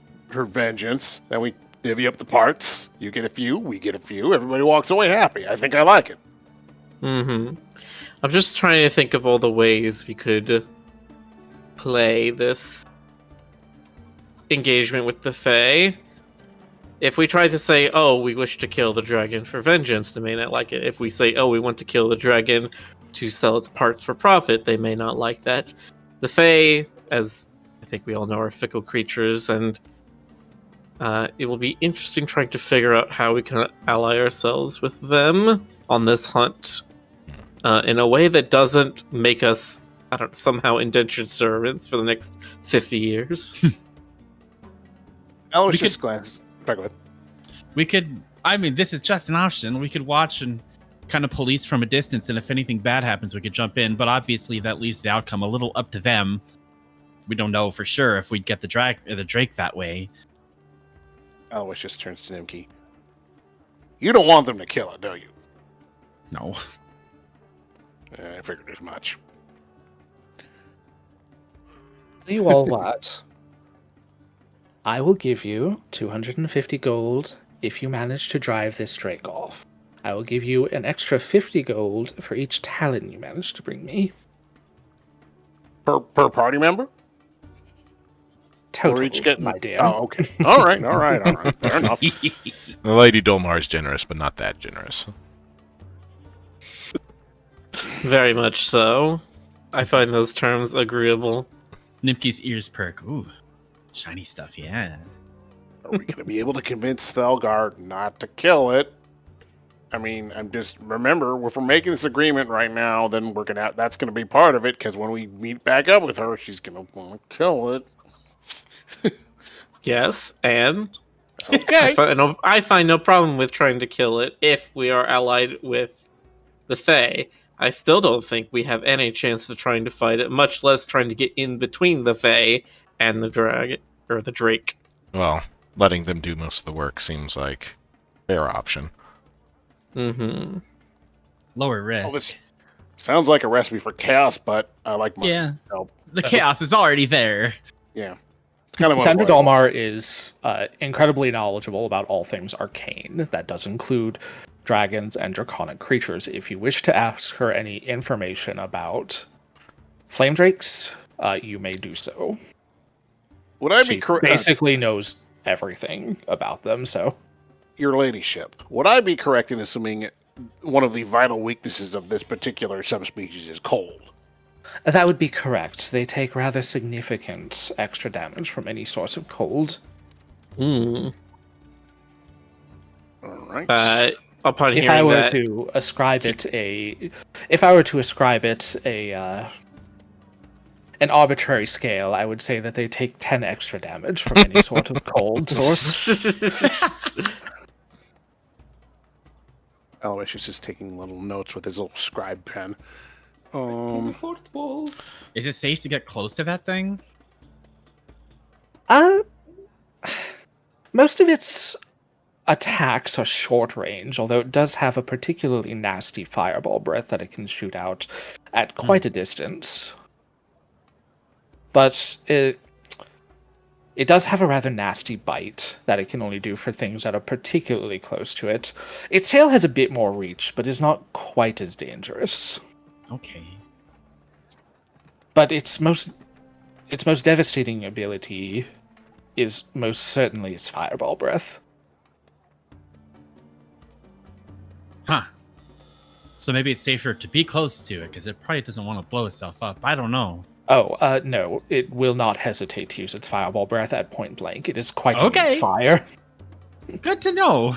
vengeance, then we divvy up the parts. You get a few, we get a few, everybody walks away happy. I think I like it. I'm just trying to think of all the ways we could play this engagement with the Fae. If we try to say, oh, we wish to kill the dragon for vengeance, they may not like it. If we say, oh, we want to kill the dragon to sell its parts for profit, they may not like that. The Fae, as I think we all know, are fickle creatures, and it will be interesting trying to figure out how we can ally ourselves with them on this hunt in a way that doesn't make us, somehow indentured servants for the next 50 years. Aloysius glance. Back away. We could. I mean, this is just an option. We could watch and kind of police from a distance, and if anything bad happens, we could jump in. But obviously, that leaves the outcome a little up to them. We don't know for sure if we'd get the Drake that way. Alois just turns to Nimki. You don't want them to kill it, do you? No. I figured as much. You all what? I will give you 250 gold if you manage to drive this Drake off. I will give you an extra 50 gold for each talon you manage to bring me. Per party member? Totally, Or each getting... my dear. Oh, okay. All right. Fair enough. Lady Dolmar is generous, but not that generous. Very much so. I find those terms agreeable. Nimki's ears perk. Ooh, shiny stuff, yeah. Are we going to be able to convince Thelgar not to kill it? I mean, I'm just... Remember, if we're making this agreement right now, then we're gonna... That's going to be part of it, because when we meet back up with her, she's going to want to kill it. Yes, and Okay. I find no problem with trying to kill it if we are allied with the Fae. I still don't think we have any chance of trying to fight it, much less trying to get in between the Fae and the Drake. Well, letting them do most of the work seems like a fair option. Mm-hmm. Lower risk. Well, this sounds like a recipe for chaos, but I like my Yeah. help. The chaos is already there. Yeah. It's kind of Sandra Dalmar is incredibly knowledgeable about all things arcane. That does include dragons and draconic creatures. If you wish to ask her any information about flame drakes, you may do so. Would I be She correct? basically knows everything about them, so... Your ladyship, would I be correct in assuming one of the vital weaknesses of this particular subspecies is cold? That would be correct. They take rather significant extra damage from any source of cold. Mm. All right. Upon If hearing I were that, to ascribe it an arbitrary scale, I would say that they take 10 extra damage from any sort of cold source. Aloysius is taking little notes with his little scribe pen. Is it safe to get close to that thing? Most of its attacks are short range, although it does have a particularly nasty fireball breath that it can shoot out at quite a distance. But it does have a rather nasty bite that it can only do for things that are particularly close to it. Its tail has a bit more reach, but is not quite as dangerous. Okay. But its most devastating ability is most certainly its fireball breath. Huh. So maybe it's safer to be close to it, because it probably doesn't want to blow itself up. I don't know. Oh, no, it will not hesitate to use its fireball breath at point blank. It is quite Okay. on fire. Good to know.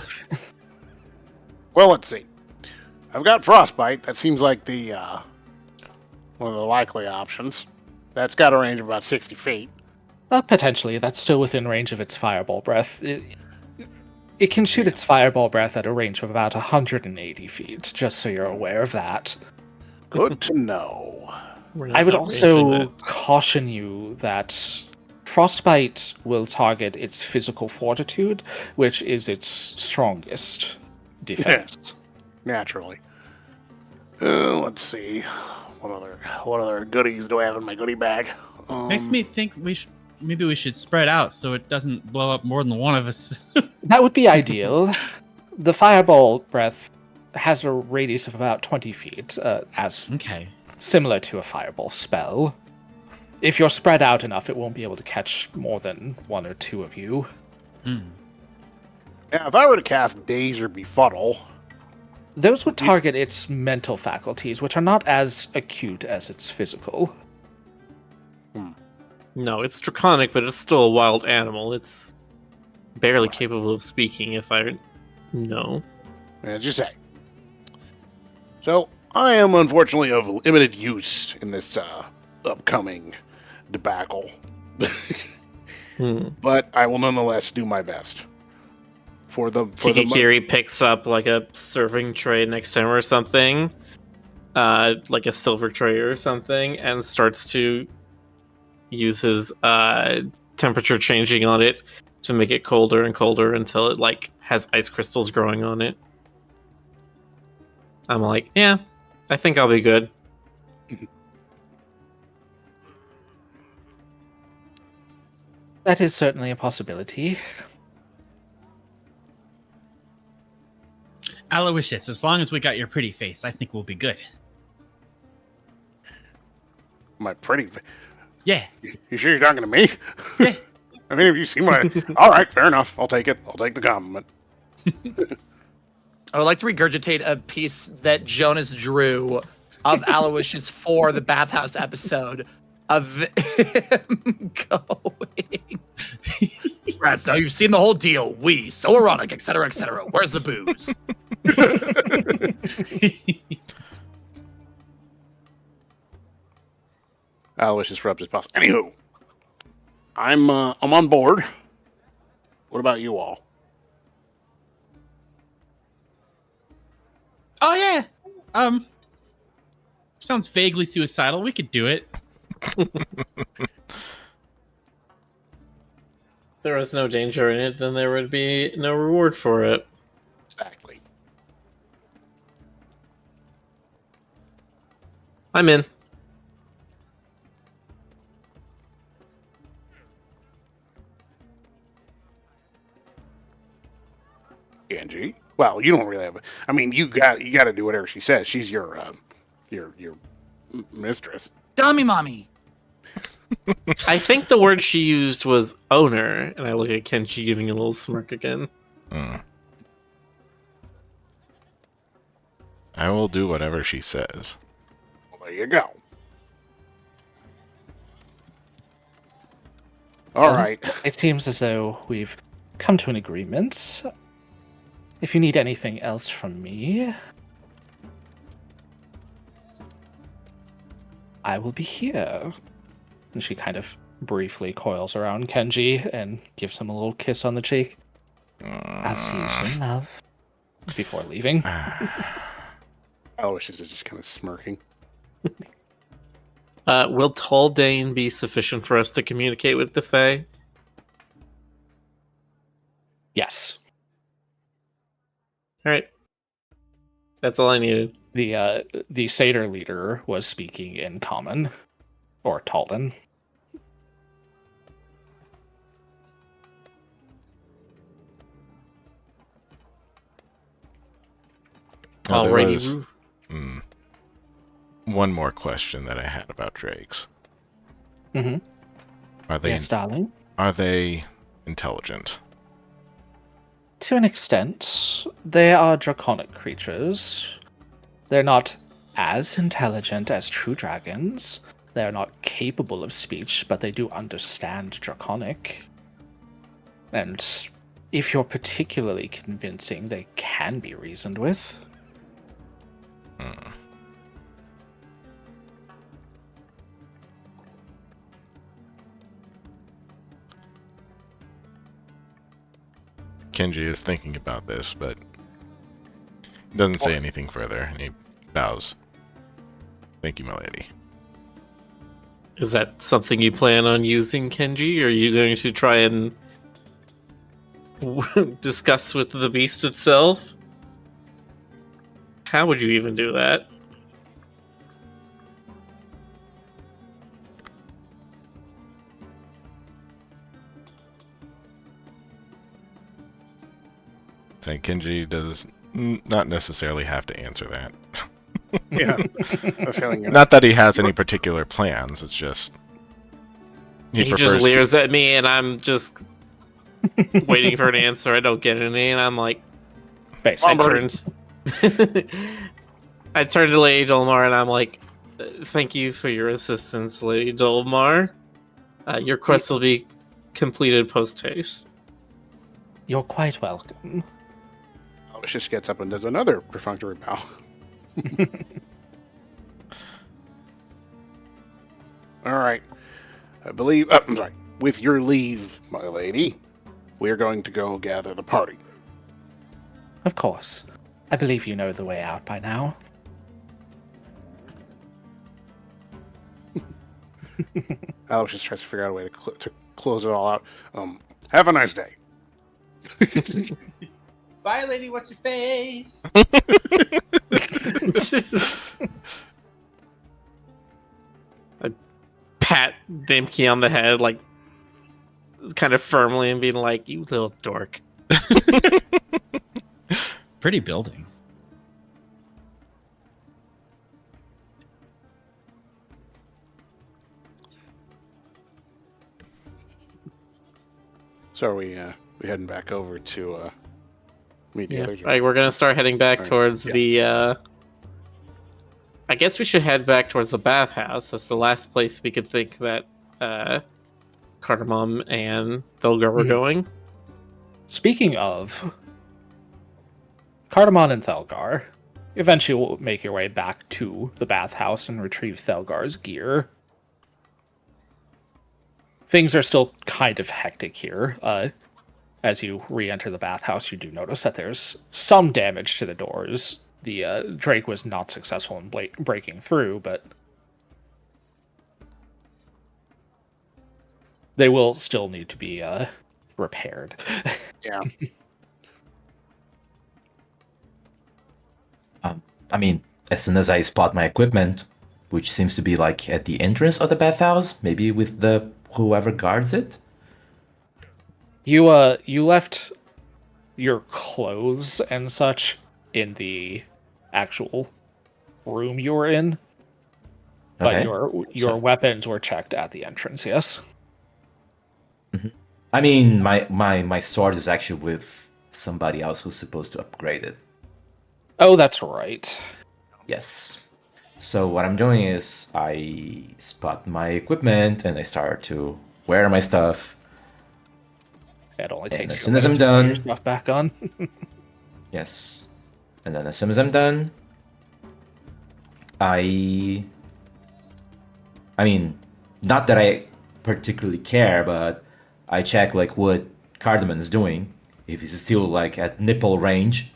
Well, let's see. I've got frostbite. That seems like the one of the likely options. That's got a range of about 60 feet. Potentially, that's still within range of its fireball breath. It can shoot its fireball breath at a range of about 180 feet, just so you're aware of that. Good to know. I would also caution you that frostbite will target its physical fortitude, which is its strongest defense. Naturally. Let's see. What other goodies do I have in my goodie bag? Makes me think maybe we should spread out so it doesn't blow up more than one of us. That would be ideal. The fireball breath has a radius of about 20 feet, Okay. similar to a fireball spell. If you're spread out enough, it won't be able to catch more than one or two of you. Hmm. Now, if I were to cast Daze or Befuddle, Those would target its mental faculties, which are not as acute as its physical. No, it's draconic, but it's still a wild animal. It's barely capable of speaking, if I know. as you say. So, I am unfortunately of limited use in this upcoming debacle. But I will nonetheless do my best. Tikikiri picks up like a serving tray next to him or something, like a silver tray or something, and starts to use his temperature changing on it to make it colder and colder until it like has ice crystals growing on it. I'm like, yeah, I think I'll be good. That is certainly a possibility. Aloysius, as long as we got your pretty face, I think we'll be good. My pretty. Yeah. You sure you're talking to me? Yeah. I mean, have you seen my? All right, fair enough. I'll take it. I'll take the compliment. I would like to regurgitate a piece that Jonas drew of Aloysius for the bathhouse episode of him going. Rats, now you've seen the whole deal. We, so erotic, etc., etc. Where's the booze? Aloysius rubs his paws. Anywho, I'm on board. What about you all? Oh yeah. Sounds vaguely suicidal. We could do it. If there was no danger in it, then there would be no reward for it. Exactly. I'm in. Angie. Well, you don't really have. I mean, you got to do whatever she says. She's your mistress. Dummy mommy. I think the word she used was owner, and I look at Kenshi giving a little smirk again. I will do whatever she says. Well, there you go. All right. It seems as though we've come to an agreement. If you need anything else from me, I will be here. And she kind of briefly coils around Kenji and gives him a little kiss on the cheek. I'll see you soon, love. Before leaving. Aloysius is just kind of smirking. Will Taldane be sufficient for us to communicate with the Fae? Yes. All right. That's all I needed. The satyr leader was speaking in common, or Taldan. Well, there Alrighty. was, one more question that I had about drakes. Mm-hmm. Are they Yes, darling. Are they intelligent? To an extent, they are draconic creatures. They're not as intelligent as true dragons. They're not capable of speech, but they do understand draconic. And if you're particularly convincing, they can be reasoned with. Kenji is thinking about this, but doesn't say anything further, and he bows. Thank you, my lady. Is that something you plan on using, Kenji? Or are you going to try and discuss with the beast itself? How would you even do that? So Kenji does not necessarily have to answer that. Yeah. I'm feeling it. Not that he has any particular plans, it's just... He just leers at me, and I'm just waiting for an answer. I don't get any, and I'm like... I turn to Lady Dolmar, and I'm like, thank you for your assistance, Lady Dolmar. Your quest will be completed post-haste. You're quite welcome. Aloysius gets up and does another perfunctory bow. All right. I believe... I'm sorry. With your leave, my lady, we are going to go gather the party. Of course. I believe you know the way out by now. Alex just tries to figure out a way to close it all out. Have a nice day. Bye, lady. What's your face? I pat Dimky on the head, like, kind of firmly, and being like, "You little dork." Pretty building. So are we heading back over to meet the others? Right, we're gonna start heading back Alright, towards yeah. the. I guess we should head back towards the bathhouse. That's the last place we could think that Cardamom and Thulgar were going. Speaking of Cardamon and Thelgar, eventually will make your way back to the bathhouse and retrieve Thelgar's gear. Things are still kind of hectic here. As you re-enter the bathhouse, you do notice that there's some damage to the doors. The Drake was not successful in breaking through, but they will still need to be repaired. Yeah. I mean, as soon as I spot my equipment, which seems to be like at the entrance of the bathhouse, maybe with the whoever guards it. You left your clothes and such in the actual room you were in, but Okay. your weapons were checked at the entrance. Yes. I mean, my sword is actually with somebody else who's supposed to upgrade it. Oh, that's right. Yes. So what I'm doing is I spot my equipment and I start to wear my stuff. It only And takes as you soon a as minute I'm to put done- your stuff back on. Yes. And then as soon as I'm done, I mean, not that I particularly care, but I check like what Cardamon is doing. If he's still like at nipple range.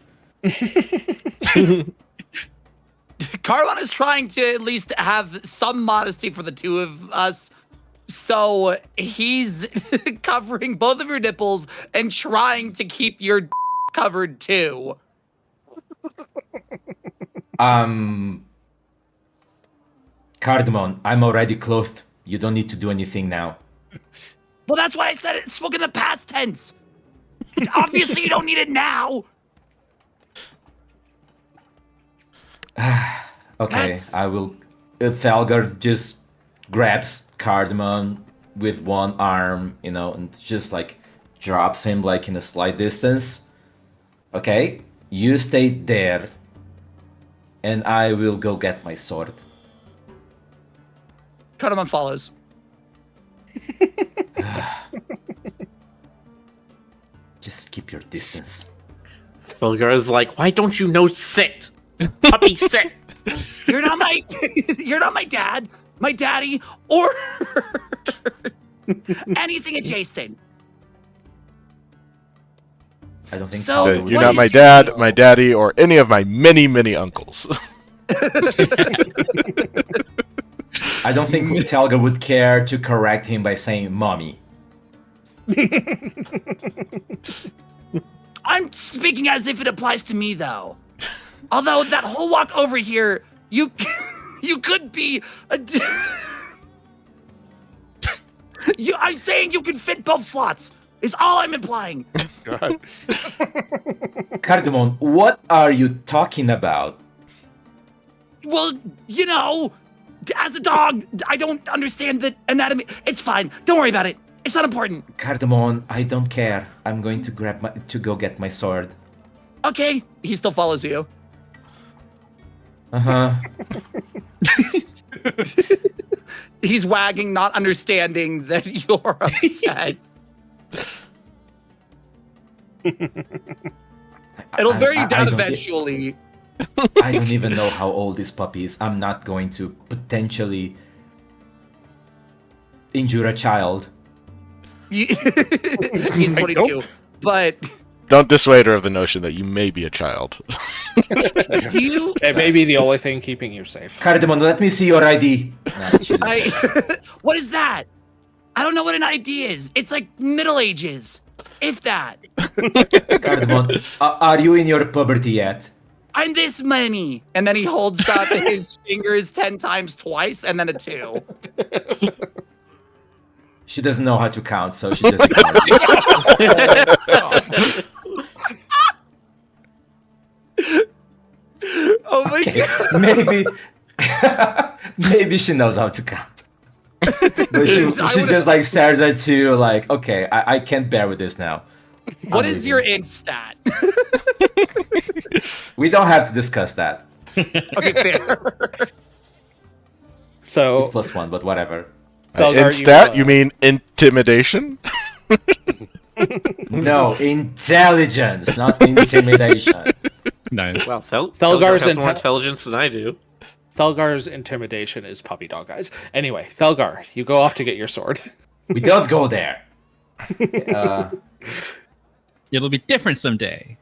Carlon is trying to at least have some modesty for the two of us. So he's covering both of your nipples and trying to keep your covered too. Cardamon, I'm already clothed. You don't need to do anything now. Well, that's why I said it. Spoke in the past tense. Obviously, you don't need it now. Okay, That's- I will. Thalgar just grabs Cardamon with one arm, and just like drops him like in a slight distance. Okay, you stay there, and I will go get my sword. Cardamom follows. Just keep your distance. Thulgar is like, "Why don't you know sit? Puppy sit." You're not my you're not my dad, my daddy, or anything adjacent. I don't think So, Thalgar would You're what not is my your dad, deal? my daddy, or any of my many, many uncles. I don't think Thalgar would care to correct him by saying "mommy." I'm speaking as if it applies to me, though. Although that whole walk over here, you could be I'm saying you can fit both slots. Is all I'm implying. God. Cardamon, what are you talking about? Well, as a dog, I don't understand the anatomy. It's fine. Don't worry about it. It's not important. Cardamon, I don't care. I'm going to go get my sword. Okay. He still follows you. Uh-huh. He's wagging, not understanding that you're upset. It'll wear you down eventually. I don't even know how old this puppy is. I'm not going to potentially injure a child. He's 22, but Don't dissuade her of the notion that you may be a child. Do you? It may be the only thing keeping you safe. Cardamom, let me see your ID. No, she didn't say that. What is that? I don't know what an ID is. It's like Middle Ages, if that. Cardamom, are you in your puberty yet? I'm this many. And then he holds up his fingers 10 times twice and then a 2. She doesn't know how to count, so she just ignores you. Oh my god. Maybe, maybe she knows how to count. But she just like stares at you like, okay, I can't bear with this now. What is your int stat? We don't have to discuss that. Okay, fair. So It's +1, but whatever. Felgar, In stat, you mean intimidation? No, intelligence, not intimidation. Nice. Well, Felgar Felgar's has more intel- intelligence than I do. Felgar's intimidation is puppy dog eyes. Anyway, Felgar, you go off to get your sword. We don't go there. It'll be different someday.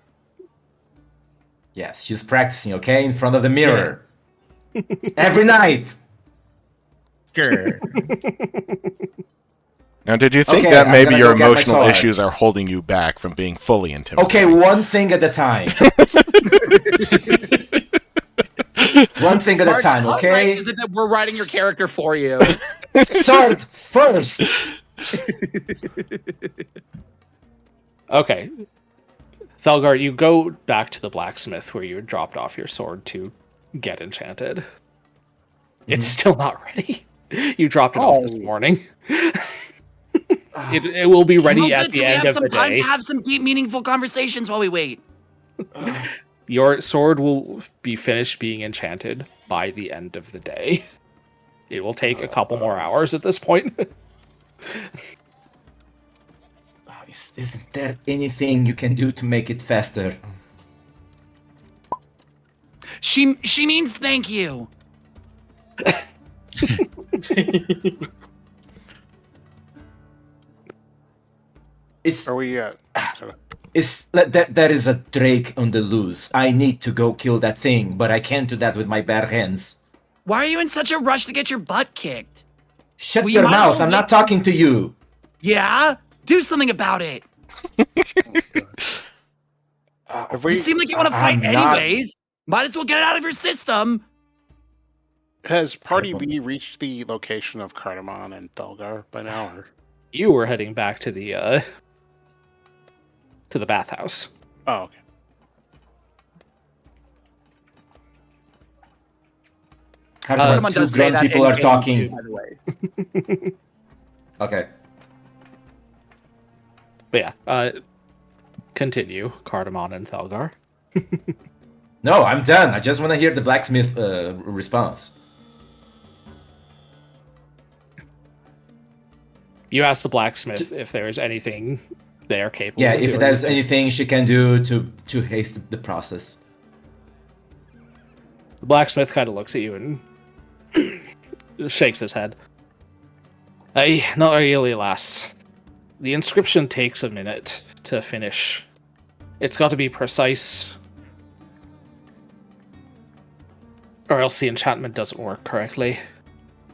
Yes, she's practicing, okay, in front of the mirror. Every night. Sure. Now, did you think Okay, that I'm maybe gonna your go get my emotional sword. issues are holding you back from being fully intimidated? Okay, one thing at a time. One thing at a time, How okay? nice is it that we're writing your character for you? Sword first. Okay. Felgar, you go back to the blacksmith where you had dropped off your sword to get enchanted. It's still not ready. You dropped it off this morning. It will be ready Well, at good, the so we end have of some the time day. to have some deep, meaningful conversations while we wait. Your sword will be finished being enchanted by the end of the day. It will take a couple more hours at this point. Isn't there anything you can do to make it faster? She means thank you. It's Are we there is a drake on the loose. I need to go kill that thing, but I can't do that with my bare hands. Why are you in such a rush to get your butt kicked? Shut We your might mouth! all I'm not wait talking this- to you. Yeah? Do something about it. have You we seem like you want to fight I'm not- anyways. Might as well get it out of your system. has Party B reached the location of Cardamom and Thelgar by now? Or? You were heading back to the bathhouse. Oh, okay. Someone Two does say grown that people in are game talking. too, by the way. Okay. But yeah, continue, Cardamom and Thelgar. No, I'm done. I just want to hear the blacksmith response. You ask the blacksmith if there is anything they are capable Yeah, of if doing. there's anything she can do to haste the process. The blacksmith kind of looks at you and shakes his head. Not really, lass. The inscription takes a minute to finish. It's got to be precise, or else the enchantment doesn't work correctly.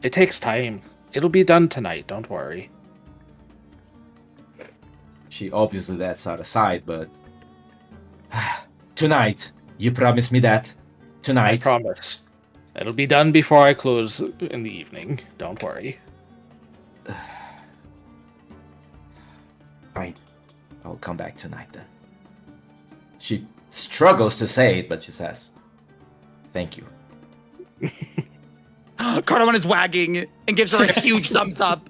It takes time. It'll be done tonight, don't worry. She obviously lets out aside, but tonight, you promise me that? I Tonight. promise. It'll be done before I close in the evening, don't worry. Fine. I'll come back tonight then. She struggles to say it, but she says, "Thank you." Cardamom is wagging and gives her a huge thumbs up.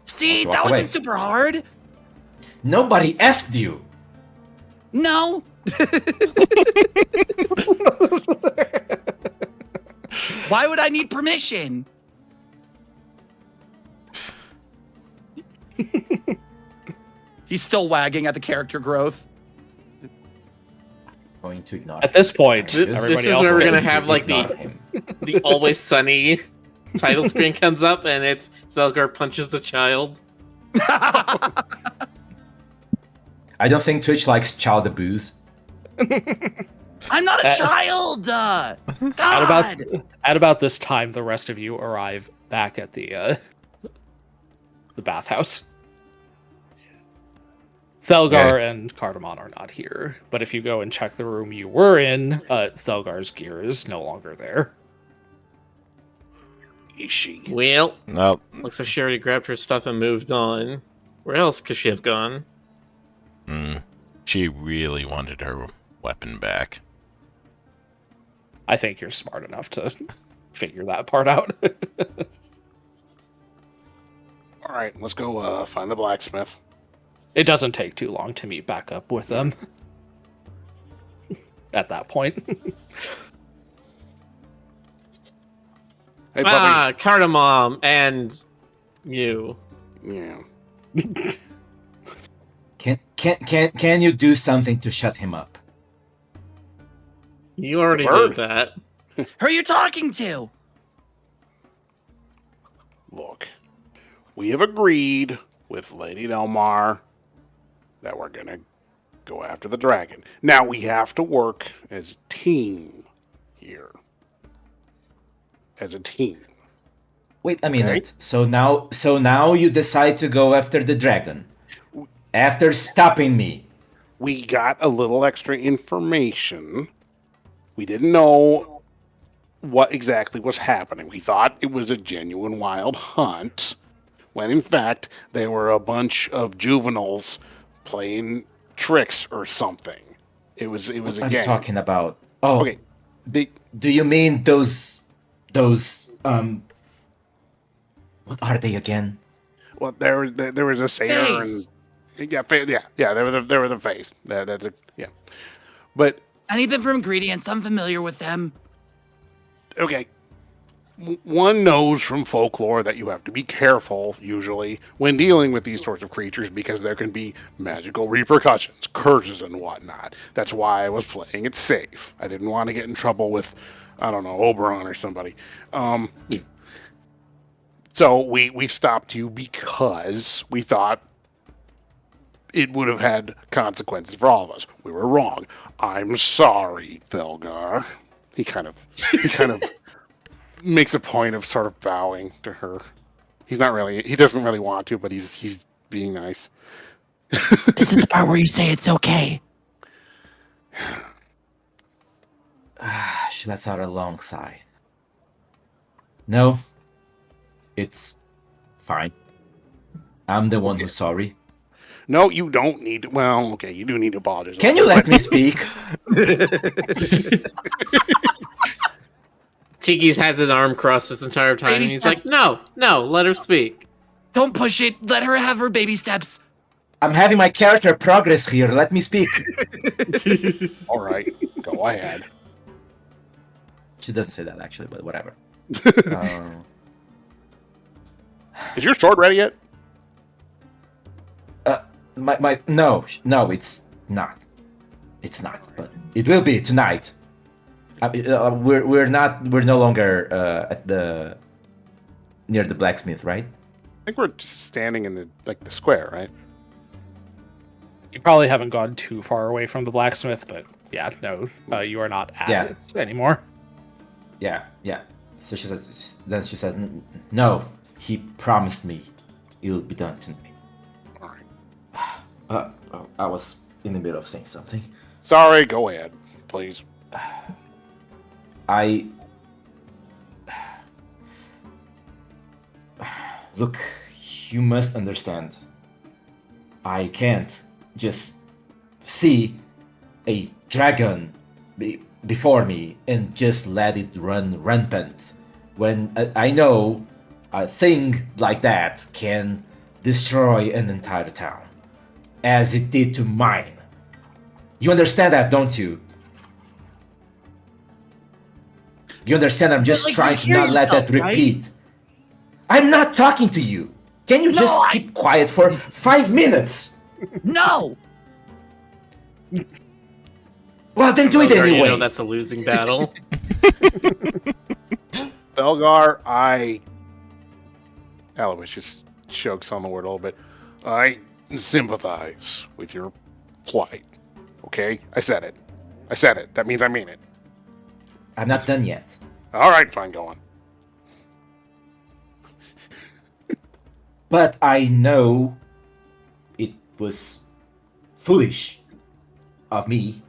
See, She that walks wasn't away. super hard. Nobody asked you. No. Why would I need permission? He's still wagging at the character growth. Going to ignore At this point, This everybody is else where we're can- gonna have like Ignore him. the Always Sunny title screen comes up and it's Thelgar punches a child. I don't think Twitch likes child abuse. I'm not a child. God. At about this time, the rest of you arrive back at the bathhouse. Thelgar and Cardamon are not here, but if you go and check the room you were in, Thelgar's gear is no longer there. Is she? Well, No, looks like she already grabbed her stuff and moved on. Where else could she have gone? she really wanted her weapon back. I think you're smart enough to figure that part out. All right, let's go find the blacksmith. It doesn't take too long to meet back up with them at that point. Hey, puppy. Cardamom and you. Yeah. Can you do something to shut him up? You already Bird. did that. Who are you talking to? Look, we have agreed with Lady Delmar that we're gonna go after the dragon. Now we have to work as a team here. As a team. Wait a minute. So now you decide to go after the dragon after stopping me. We got a little extra information. We didn't know what exactly was happening. We thought it was a genuine wild hunt, when in fact they were a bunch of juveniles playing tricks or something. It was a What are you game. talking about? Oh, Okay. do you mean those what are they again? Well, there was a sailor Face. and they were the face. That's yeah. But Anything from ingredients? I'm familiar with them. okay, one knows from folklore that you have to be careful, usually, when dealing with these sorts of creatures because there can be magical repercussions, curses, and whatnot. That's why I was playing it safe. I didn't want to get in trouble with, I don't know, Oberon or somebody. So we stopped you because we thought it would have had consequences for all of us. We were wrong. I'm sorry, Thelgar. He kind of makes a point of sort of bowing to her. He doesn't really want to, but he's being nice. This is the part where you say it's okay. She lets out a long sigh. No, it's fine. I'm the one who's sorry. No, you don't need to. Well, okay, you do need to apologize. Can you let me speak? Tiki's has his arm crossed this entire time, Baby and he's steps. like, no, let her speak. Don't push it. Let her have her baby steps. I'm having my character progress here. Let me speak. All right, go ahead. She doesn't say that actually, but whatever. Is your sword ready yet? No, it's not. It's not, but it will be tonight. We're no longer at the near the blacksmith, right? I think we're just standing in the square, right? You probably haven't gone too far away from the blacksmith, but yeah, no, you are not at it anymore. Yeah. So she says. Then she says, "No, he promised me it will be done tonight." All right. I was in the middle of saying something. Sorry, go ahead, please. Look, you must understand. I can't just see a dragon before me and just let it run rampant when I know a thing like that can destroy an entire town, as it did to mine. You understand that, don't you? You understand I'm just trying to not let that repeat. Right? I'm not talking to you. Can you just keep quiet for 5 minutes? No! Well, then do it anyway. You know that's a losing battle. Belgar, Aloysius just chokes on the word a little bit. I sympathize with your plight. Okay? I said it. I said it. That means I mean it. I'm not done yet. All right, fine, go on. But I know it was foolish of me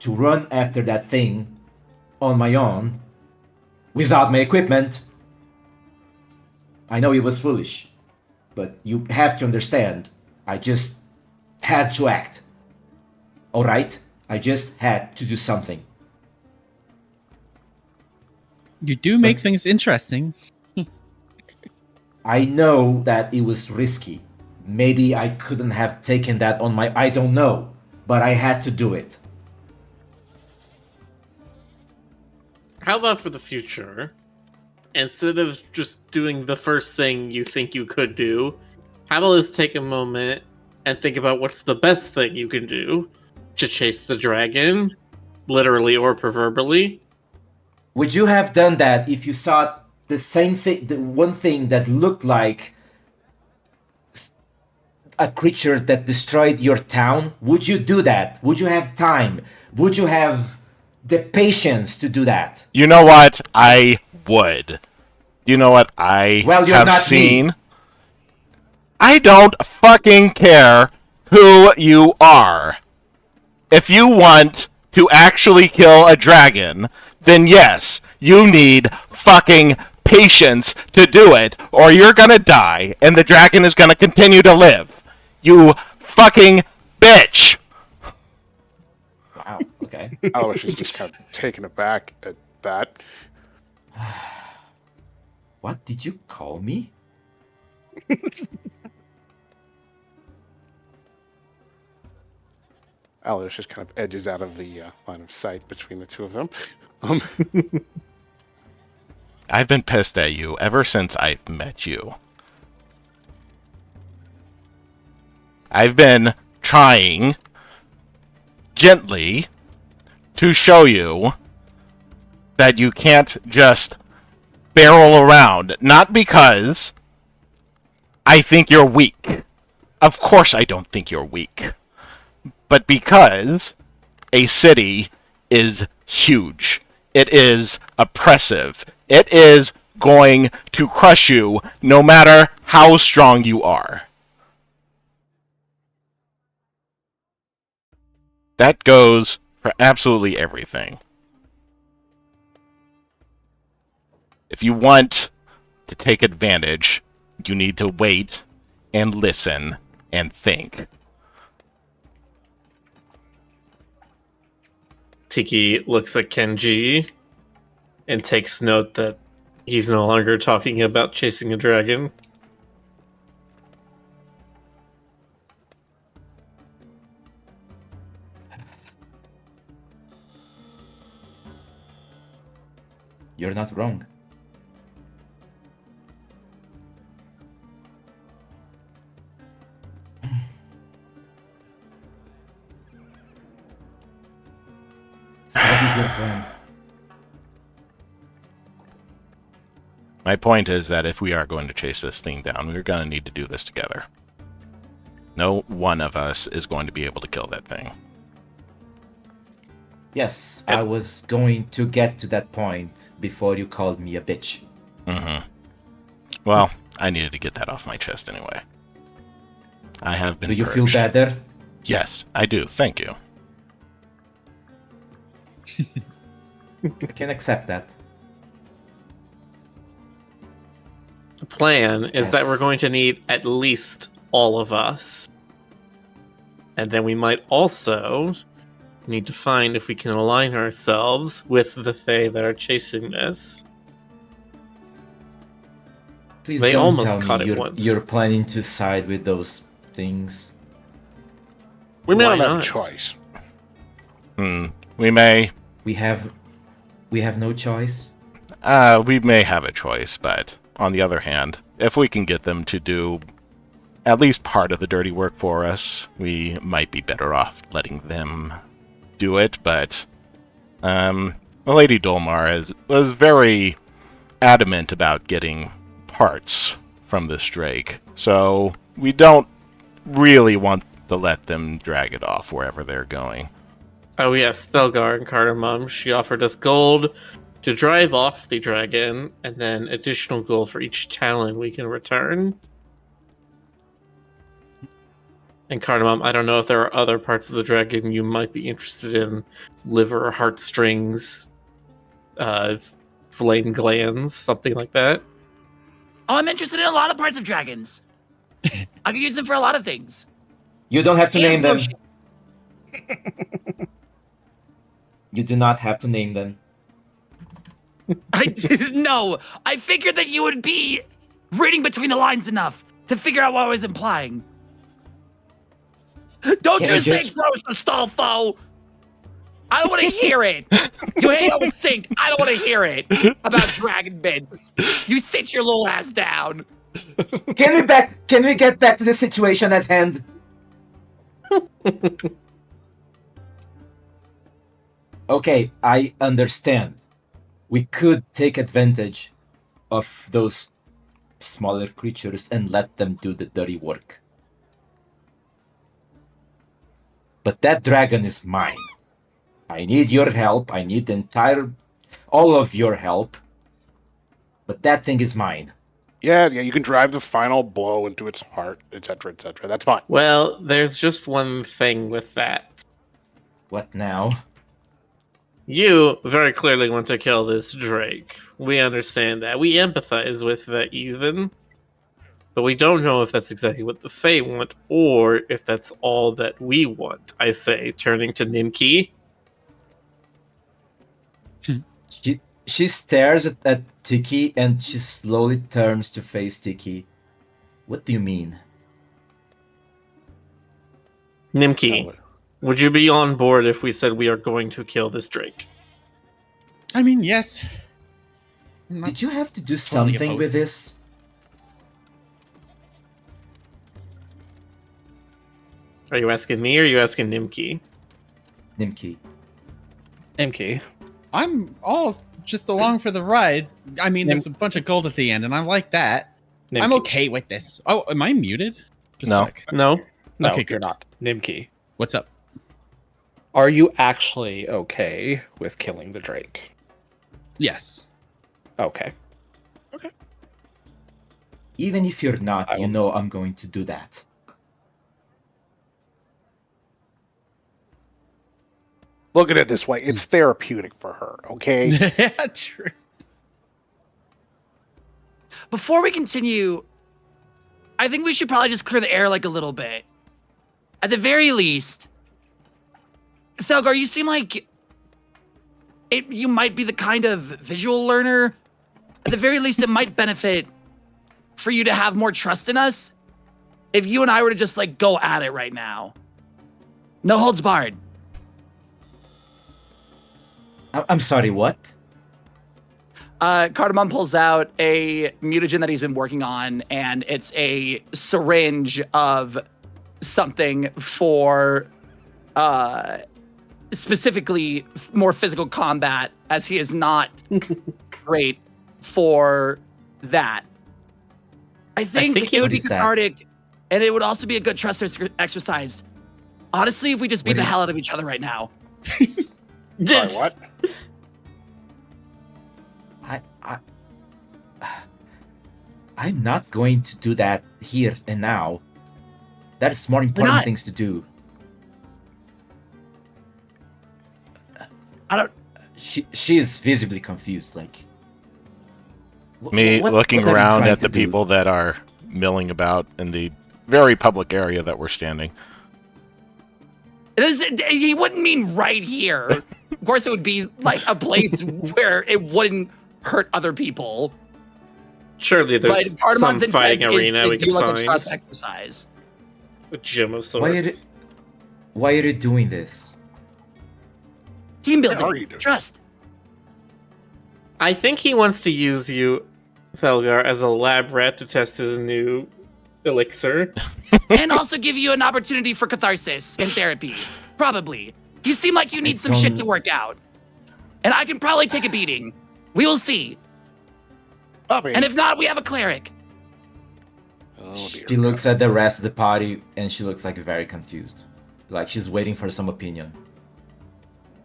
to run after that thing on my own without my equipment. I know it was foolish, but you have to understand, I just had to act. Alright? I just had to do something. You do make things interesting. I know that it was risky. Maybe I couldn't have taken that on my... I don't know. But I had to do it. How about for the future? Instead of just doing the first thing you think you could do, how about let's take a moment and think about what's the best thing you can do to chase the dragon, literally or proverbially. Would you have done that if you saw the same thing, the one thing that looked like a creature that destroyed your town? Would you do that? Would you have time? Would you have the patience to do that? You know what? I would. You know what I Well, you're have not seen? me. I don't fucking care who you are. If you want to actually kill a dragon, then yes, you need fucking patience to do it, or you're gonna die, and the dragon is gonna continue to live. You fucking bitch! Wow, okay. Alois is just kind of taken aback at that. What did you call me? Alois just kind of edges out of the line of sight between the two of them. I've been pissed at you ever since I've met you. I've been trying gently to show you that you can't just barrel around. Not because I think you're weak. Of course I don't think you're weak. But because a city is huge. It is oppressive. It is going to crush you no matter how strong you are. That goes for absolutely everything. If you want to take advantage, you need to wait and listen and think. Tiki looks at Kenji and takes note that he's no longer talking about chasing a dragon. You're not wrong. So what is your plan? My point is that if we are going to chase this thing down, we're going to need to do this together. No one of us is going to be able to kill that thing. Yes, I was going to get to that point before you called me a bitch. Mm-hmm. Well, I needed to get that off my chest anyway. I have been Do you feel purged. better? Yes, I do. Thank you. I can accept that. The plan is that we're Yes. going to need at least all of us. And then we might also need to find if we can align ourselves with the Fae that are chasing this. Please They don't almost tell caught me it you're, once. you're planning to side with those things. We may Why not have a not? choice. We may We have no choice. we may have a choice, but on the other hand, if we can get them to do at least part of the dirty work for us, we might be better off letting them do it. But Lady Dolmar was very adamant about getting parts from this drake, so we don't really want to let them drag it off wherever they're going. Oh yes, Thelgar and Cardamom. She offered us gold to drive off the dragon, and then additional gold for each talon we can return. And Cardamom, I don't know if there are other parts of the dragon you might be interested in. Liver, heartstrings, flame glands, something like that. Oh, I'm interested in a lot of parts of dragons. I could use them for a lot of things. You don't have to name And them. potions. You do not have to name them. I didn't know. I figured that you would be reading between the lines enough to figure out what I was implying. Don't Can you I think just- Rose Astolfo? I don't want to hear it. You hate on sync. I don't want to hear it about dragon bits. You sit your little ass down. Can we get back to the situation at hand? Okay, I understand. We could take advantage of those smaller creatures and let them do the dirty work. But that dragon is mine. I need your help. I need all of your help. But that thing is mine. Yeah, you can drive the final blow into its heart, etc., etc. That's fine. Well, there's just one thing with that. What now? You very clearly want to kill this Drake. We understand that. We empathize with that even. But we don't know if that's exactly what the Fae want, or if that's all that we want, I say, turning to Nimki. She stares at Tiki and she slowly turns to face Tiki. What do you mean? Nimki, would you be on board if we said we are going to kill this Drake? I mean, yes. Did you have to do totally something with opposed. this? Are you asking me or are you asking Nimki? Nimki. MK. I'm all just along for the ride. I mean, there's a bunch of gold at the end, and I like that. I'm okay with this. Oh, am I muted? Just No. a sec. No? No, Okay, you're good. not. Nimki. What's up? Are you actually okay with killing the Drake? Yes. Okay. Even if you're not, you know I'm going to do that. Look at it this way. It's therapeutic for her, okay? Yeah, true. Before we continue, I think we should probably just clear the air like a little bit. At the very least, Thelgar, you seem like you might be the kind of visual learner. At the very least, it might benefit for you to have more trust in us if you and I were to just like go at it right now. No holds barred. I'm sorry, what? Cardamom pulls out a mutagen that he's been working on, and it's a syringe of something for specifically more physical combat, as he is not great for that. I think think it would be what is that? cathartic, and it would also be a good trust exercise. Honestly, if we just beat the hell out of each other right now. Sorry, what? I'm not going to do that here and now. There's more important not? things to do. I don't. She is visibly confused, like. Me looking what are you around trying at to the do? people that are milling about in the very public area that we're standing. He wouldn't mean right here. Of course, it would be like a place where it wouldn't hurt other people. Surely there's But some Cardamon's fighting intent is arena to we do could like a find. trust exercise. A gym of Why are sorts. Why are you doing this? Team What are building. you doing? Trust. I think he wants to use you, Thelgar, as a lab rat to test his new elixir. And also give you an opportunity for catharsis and therapy. Probably. You seem like you need some shit to work out. And I can probably take a beating. We will see. Bobby. And if not, we have a cleric. Oh dear. She looks at the rest of the party and she looks like very confused. Like she's waiting for some opinion.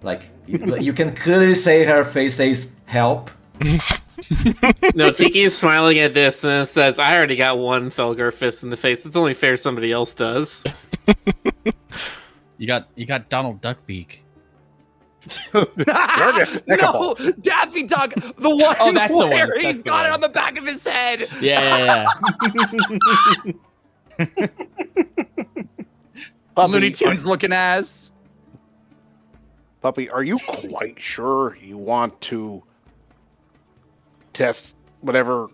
Like you can clearly say her face says help. No, Tiki is smiling at this and says, I already got one Felgar fist in the face. It's only fair somebody else does. You got Donald Duckbeak. No, Daffy Duck, the one Oh, that's the where one. he's That's the got it one. on the back of his head. Yeah. Looney Tunes looking ass. Puppy, are you quite sure you want to test whatever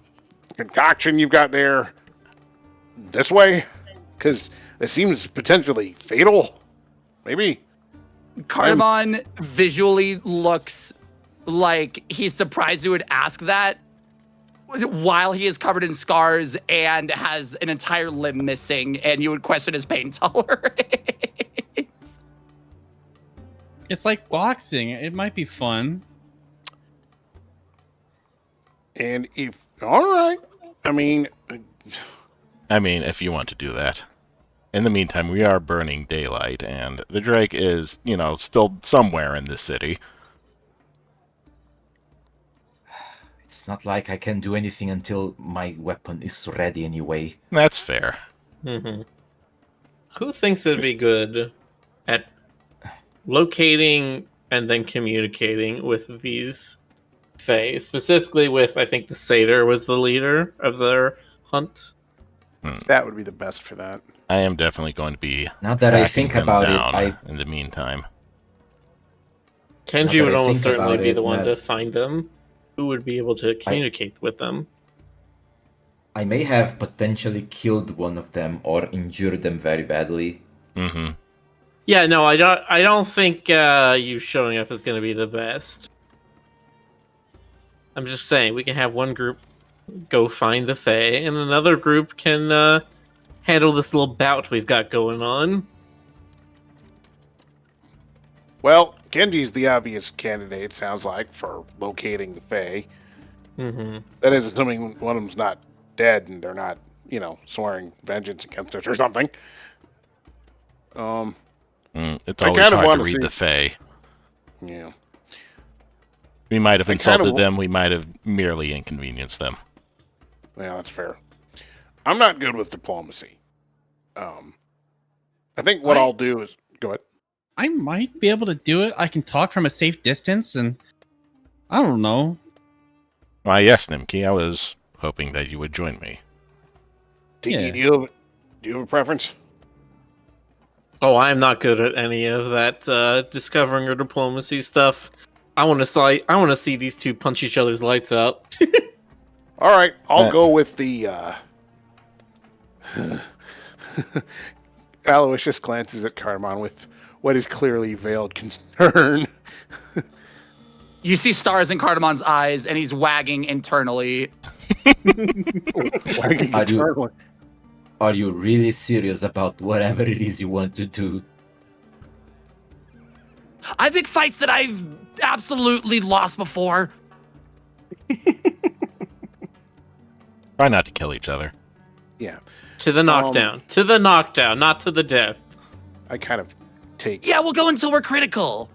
concoction you've got there this way? Because it seems potentially fatal. Maybe. Cardamon visually looks like he's surprised you would ask that while he is covered in scars and has an entire limb missing, and you would question his pain tolerance. It's like boxing. It might be fun. And if all right, I mean, if you want to do that. In the meantime, we are burning daylight, and the Drake is, still somewhere in this city. It's not like I can do anything until my weapon is ready anyway. That's fair. Mm-hmm. Who thinks it'd be good at locating and then communicating with these Fae? Specifically with, I think the Satyr was the leader of their hunt. that would be the best for that. I am definitely going to be Now that I tracking think them about it, down in the meantime. Kenji that would I almost think certainly about be it, the one Matt- to find them. Who would be able to communicate with them? I may have potentially killed one of them or injured them very badly. Mm-hmm. Yeah, no, I don't think you showing up is going to be the best. I'm just saying, we can have one group go find the Fae, and another group can handle this little bout we've got going on. Well, Kenji's the obvious candidate, sounds like, for locating the Fae. Mm-hmm. That is, assuming one of them's not dead and they're not, swearing vengeance against us or something. It's I always kinda hard to wanna read see- the Fae. Yeah. We might have I kinda insulted wa- them, we might have merely inconvenienced them. Yeah, that's fair. I'm not good with diplomacy. I think what I'll do is go ahead. I might be able to do it. I can talk from a safe distance, and I don't know. Why, yes, Nimki, I was hoping that you would join me. Tiki, Yeah. do you have a preference? Oh, I'm not good at any of that discovering or diplomacy stuff. I want to see these two punch each other's lights out. All right, I'll go with the. Aloysius glances at Carmon with what is clearly veiled concern. You see stars in Cardamon's eyes, and he's wagging internally. Wagging I do. internally. Are you really serious about whatever it is you want to do? I pick fights that I've absolutely lost before. Try not to kill each other. Yeah, To the knockdown. To the knockdown, not to the death. I kind of take. Yeah, we'll go until we're critical.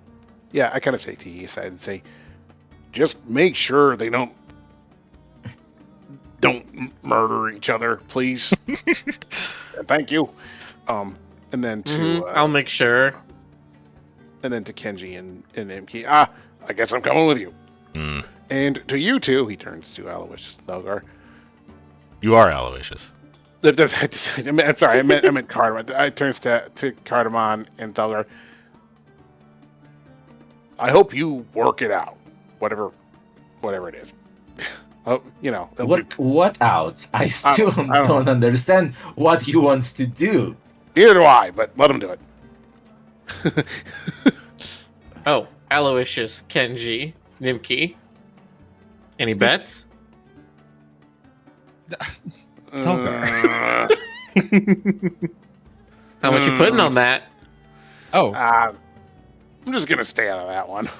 Yeah, I kind of take Tiki aside and say, just make sure they don't murder each other, please. Thank you. And then to I'll make sure. and then to Kenji and Imki. I guess I'm coming with you. Hmm. And to you two, he turns to Aloysius and Thelgar. You are Aloysius. I'm sorry, I meant Cardamon. I turns to Cardamon and Thelgar. I hope you work it out, whatever it is. Oh, it'll be- What out? I still I don't don't understand what he wants to do. neither do I, but let him do it. Oh, Aloysius, Kenji, Nimki. Any bets? Thelgar. How much you putting on that? Oh, I'm just gonna stay out of that one.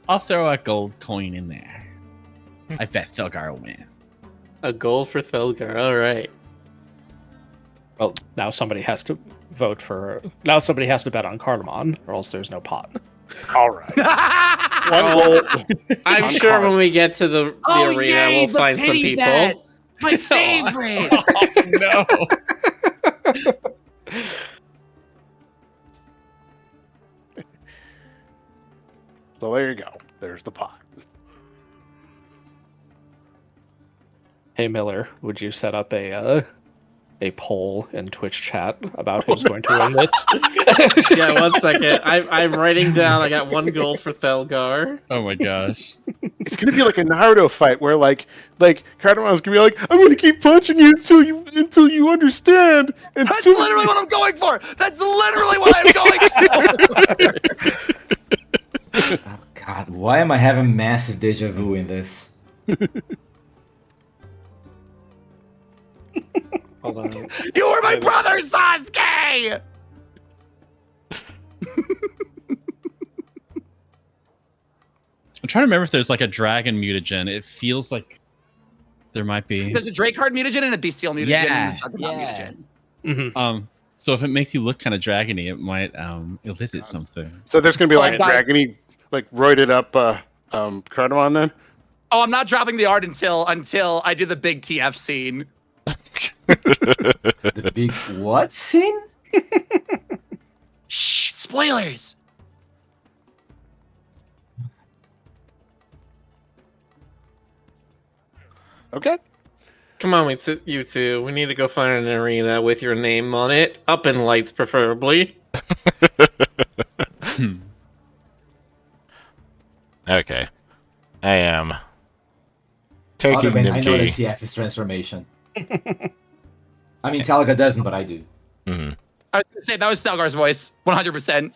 I'll throw a gold coin in there. I bet Felgar will win. A goal for Thelgar. All right. Well, now somebody has to vote for. Now somebody has to bet on Cardamon, or else there's no pot. All right. One goal. I'm on sure card. when we get to the Oh, arena, yay, we'll the find some pity people. bet. My favorite. Oh, no. So there you go. There's the pot. Hey Miller, would you set up a poll in Twitch chat about who's going to win this? Yeah, 1 second. I'm writing down. I got 1 goal for Thelgar. Oh my gosh. It's gonna be like a Naruto fight where like Cardamon's gonna be like, I'm gonna keep punching you until you understand. And That's literally what I'm going for. That's literally what I'm going for. Oh God, why am I having massive deja vu in this? Hold on. You were my brother, Sasuke. I'm trying to remember if there's like a dragon mutagen. It feels like there might be. There's a Dracard mutagen and a Bestial mutagen Yeah. and a Juggernaut mutagen. Mhm. So if it makes you look kind of dragony, it might elicit something. So there's gonna be like a Guys. dragony, like roided up Cardamon then. Oh, I'm not dropping the art until I do the big TF scene. The big what scene? Shh! Spoilers. Okay. Come on, you two. We need to go find an arena with your name on it. Up in lights, preferably. Okay. I am taking I know the Nimki. TF is transformation. I mean, Talaga doesn't, but I do. Mhm. I was gonna say that was Thelgar's voice, 100%.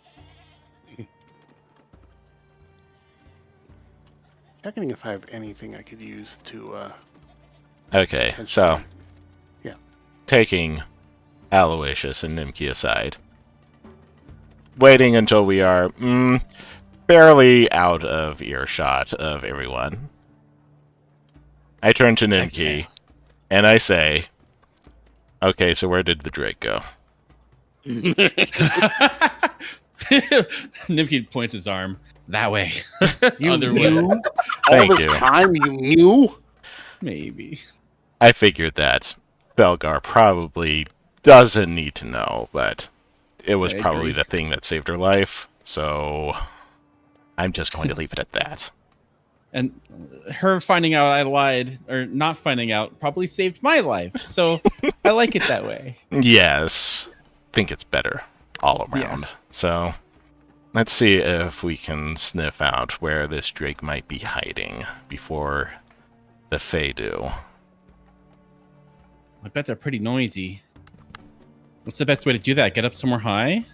Checking if I have anything I could use to. Okay, so potentially- Yeah. taking Aloysius and Nimki aside, waiting until we are barely out of earshot of everyone, I turn to Nimki and I say, "Okay, so where did the Drake go?" Nimki points his arm that way. You Other knew way. all Thank this you. time. You knew. Maybe. I figured that Belgar probably doesn't need to know, but it was I probably agree. the thing that saved her life, so I'm just going to leave it at that. And her finding out I lied, or not finding out, probably saved my life. So I like it that way. Yes, think it's better all Yeah. around. So let's see if we can sniff out where this Drake might be hiding before the Fae do. I bet they're pretty noisy. What's the best way to do that? Get up somewhere high?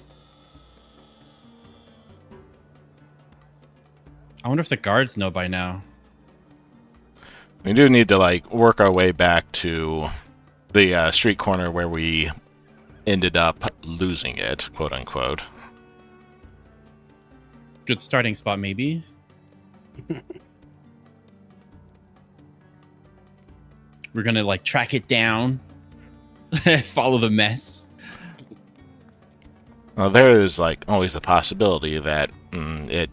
I wonder if the guards know by now. We do need to like work our way back to the street corner where we ended up losing it, quote unquote. Good starting spot, maybe. We're gonna like track it down, follow the mess. Well, there is like always the possibility that it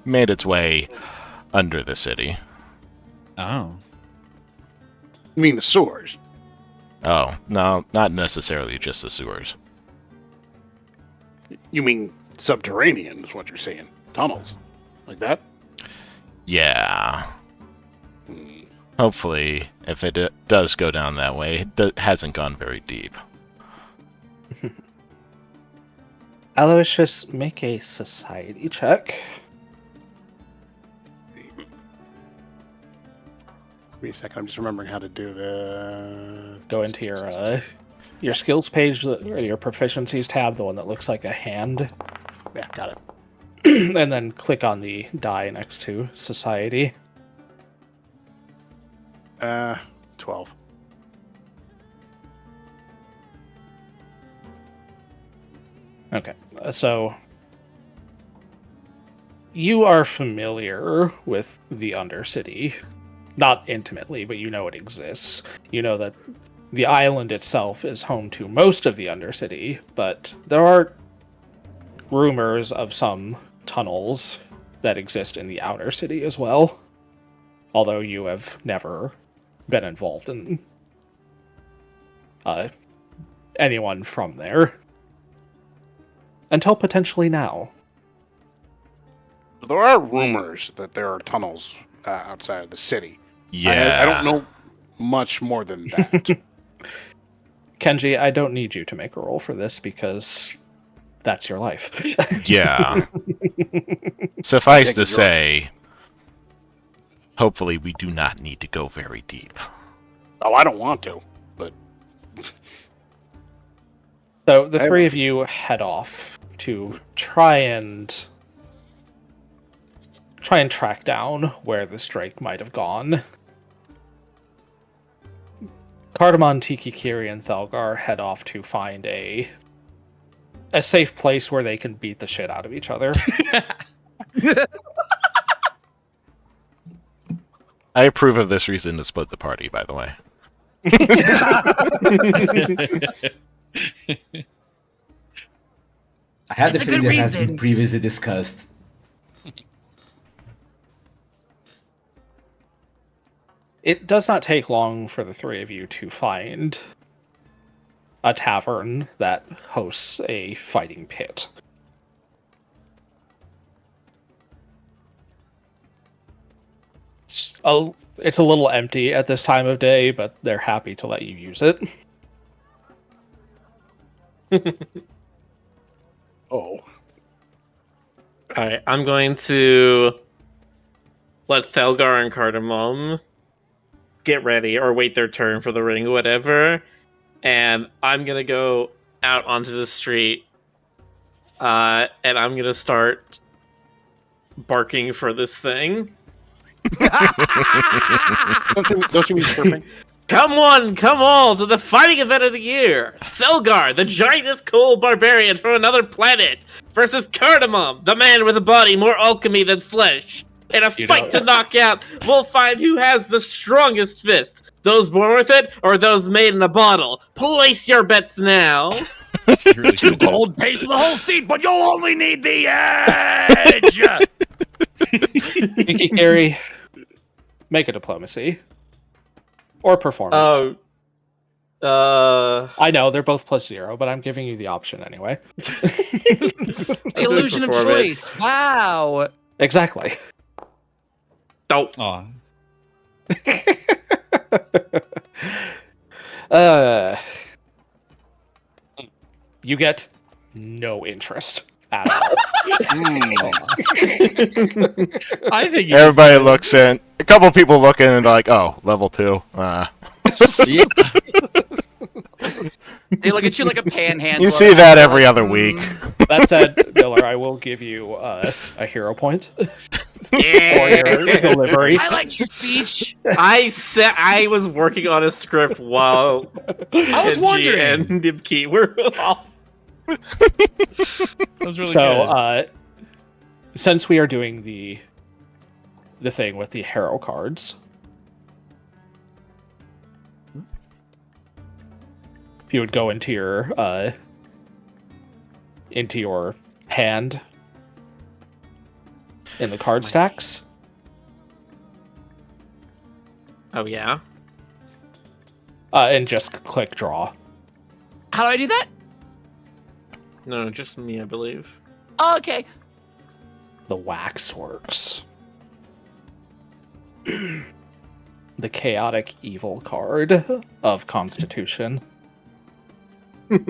made its way under the city. Oh, You mean the sewers? Oh, no, not necessarily just the sewers. You mean subterranean? Is what you're saying? Tunnels, like that? Yeah. Hmm. Hopefully, if it does go down that way, it hasn't gone very deep. Aloysius, make a society check. Give me a second. I'm just remembering how to do the. Go into your skills page, or your proficiencies tab, the one that looks like a hand, Yeah, got it. and then click on the die next to society. 12. Okay, so you are familiar with the Undercity. not intimately, but you know it exists. You know that the island itself is home to most of the Undercity, but there are rumors of some tunnels that exist in the Outer City as well. Although you have never been involved in anyone from there. Until potentially now. There are rumors that there are tunnels outside of the city. Yeah. I don't know much more than that. Kenji, I don't need you to make a roll for this because that's your life. Yeah. Suffice to say, hopefully we do not need to go very deep. Oh, I don't want to, but... So the three of you head off to try and track down where this drake might have gone. Cardamon, Tiki, Kiri, and Thelgar head off to find a safe place where they can beat the shit out of each other. I approve of this reason to split the party, by the way. I have the It's a feeling good that has reason. been previously discussed. It does not take long for the three of you to find a tavern that hosts a fighting pit. It's a little empty at this time of day, but they're happy to let you use it. Oh. Alright, I'm going to let Thelgar and Cardamom get ready or wait their turn for the ring, whatever. And I'm gonna go out onto the street. And I'm gonna start barking for this thing. Don't you mean chirping? Come one, come all to the fighting event of the year! Thelgar, the giantest cold barbarian from another planet, versus Cardamom, the man with a body more alchemy than flesh. In a fight to knock out, we'll find who has the strongest fist. Those born with it, or those made in a bottle. Place your bets now. Really Too good. cold, pay for the whole seat, but you'll only need the edge! Tiki, Kiri, make a diplomacy. Or performance. I know, they're both +0, but I'm giving you the option anyway. The illusion of choice. Wow. Exactly. Don't. Aw. You get no interest at all. I think you Everybody looks in. A couple people look in and they're like, oh, level 2. They look at you like a panhandler. You see that every other week. That said, Miller, I will give you a hero point for Yeah. your delivery. I liked your speech. I was working on a script while I was Kenji wondering. and Nibki were off. That was really So, good. since we are doing the thing with the hero cards, if you would go into your hand in the card stacks, Oh yeah. and just click draw. How do I do that? No, just me, I believe. Oh, okay. The wax works. The chaotic evil card of Constitution. This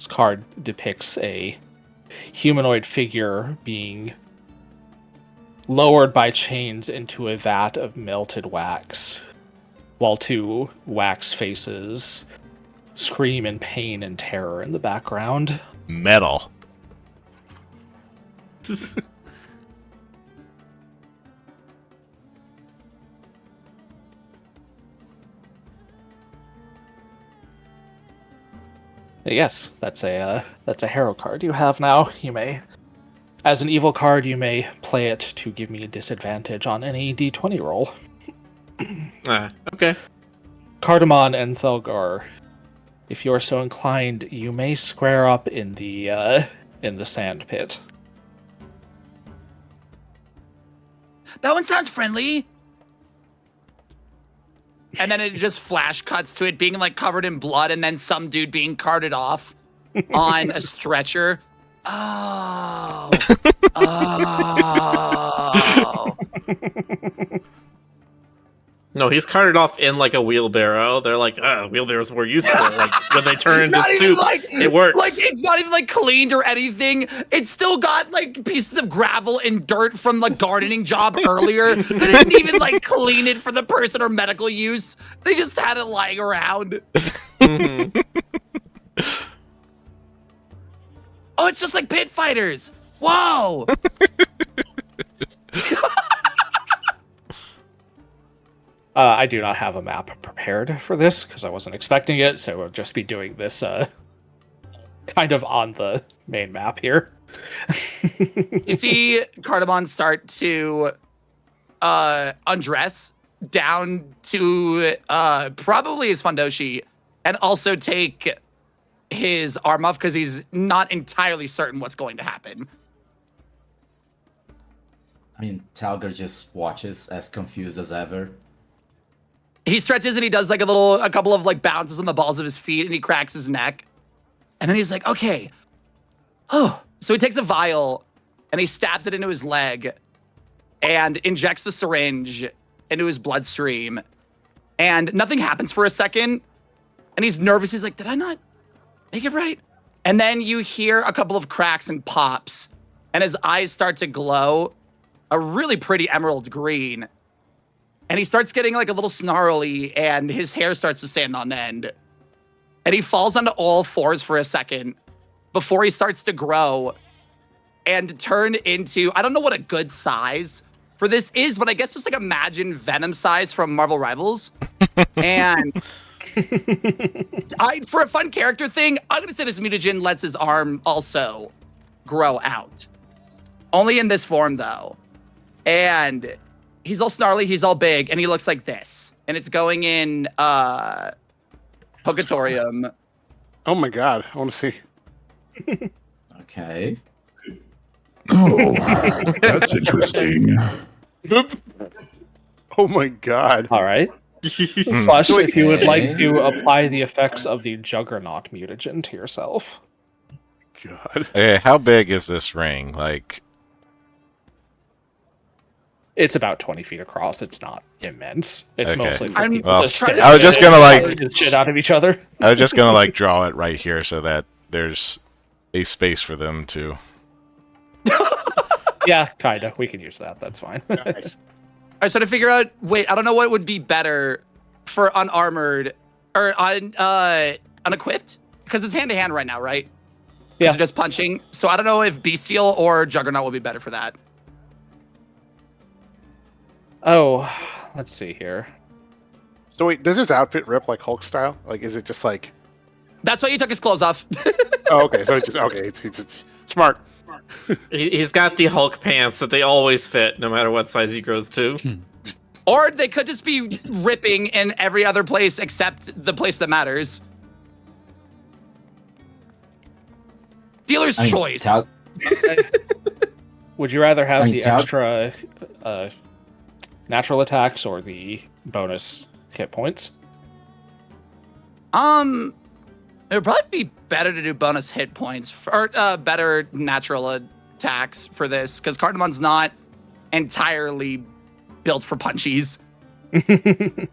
card depicts a humanoid figure being lowered by chains into a vat of melted wax, while two wax faces scream in pain and terror in the background. Metal. Yes, that's a hero card you have now. You may As an evil card, you may play it to give me a disadvantage on any d20 roll. Okay. Cardamon and Thelgar, if you are so inclined, you may square up in the sand pit. That one sounds friendly. And then it just flash cuts to it being like covered in blood and then some dude being carted off on a stretcher. Oh. Oh. No, he's carted off in like a wheelbarrow. They're like, wheelbarrows were useful. Like when they turn into soup, it works. Like it's not even like cleaned or anything. It's still got like pieces of gravel and dirt from the gardening job earlier. They didn't even like clean it for the person or medical use. They just had it lying around. Mhm. Oh, it's just like pit fighters. Whoa. I do not have a map prepared for this because I wasn't expecting it, so we'll just be doing this kind of on the main map here. You see Cardamon start to undress down to probably his Fundoshi and also take his arm off because he's not entirely certain what's going to happen. I mean, Talgar just watches as confused as ever. He stretches and he does like a couple of like bounces on the balls of his feet and he cracks his neck. And then he's like, okay. Oh, so he takes a vial and he stabs it into his leg and injects the syringe into his bloodstream. And nothing happens for a second. And he's nervous. He's like, did I not make it right? And then you hear a couple of cracks and pops and his eyes start to glow a really pretty emerald green. And he starts getting like a little snarly and his hair starts to stand on end. And he falls onto all fours for a second before he starts to grow and turn into, I don't know what a good size for this is, but I guess just like imagine Venom size from Marvel Rivals. And for a fun character thing, I'm gonna say this mutagen lets his arm also grow out. Only in this form though. And he's all snarly, he's all big, and he looks like this. And it's going in Pogatorium. Oh my god, I want to see. Okay. Oh, that's interesting. Oh my god. All right. Slush, if you would like to apply the effects of the Juggernaut mutagen to yourself. God. Okay, how big is this ring? Like, It's about 20 feet across. It's not immense. It's Okay. mostly for I'm people well, to stand I was just gonna, like- the shit out of each other. I was just gonna like draw it right here so that there's a space for them to. Yeah, kinda. We can use that. That's fine. Nice. All right, so to figure out, wait, I don't know what would be better for unarmored or unequipped because it's hand to hand right now, right? 'Cause Yeah. you're just punching. So I don't know if Bestial or Juggernaut will be better for that. Oh, let's see here. So wait, does his outfit rip like Hulk style? Like, is it just like? That's why he took his clothes off. Oh, okay. So it's just okay. It's smart. He's got the Hulk pants that they always fit, no matter what size he grows to. Or they could just be ripping in every other place except the place that matters. Dealer's I mean, choice. Would you rather have I mean, the extra natural attacks or the bonus hit points? It would probably be better to do bonus hit points or better natural attacks for this because Cardamon's not entirely built for punchies. All It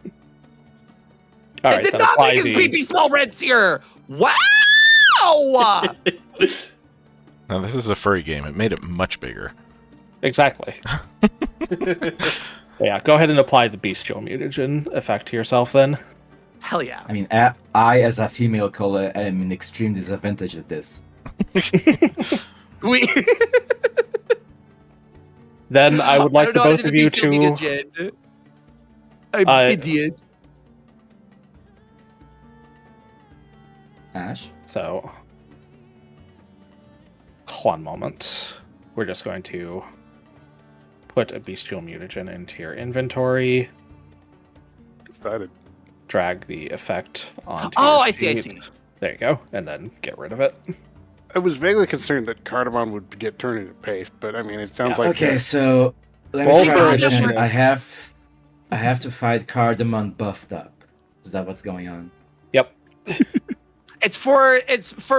right, did then not apply make his the- pee-pee small reds here. Wow! Now this is a furry game. It made it much bigger. Exactly. Yeah, go ahead and apply the bestial mutagen effect to yourself then. Hell yeah. I mean, I as a female caller am in extreme disadvantage at this. We Then I would like don't the know how both do of you bestial to mutagen. I'm idiot. Ash? So, one moment. we're just going to put a bestial mutagen into your inventory, Excited. drag the effect onto Oh, your I see, I sheet. see. There you go, and then get rid of it. I was vaguely concerned that cardamom would get turned into paste, but I mean, it sounds like Okay, so let Roll me for try to initiative. understand. I have to fight Cardamom buffed up. Is that what's going on? Yep. It's for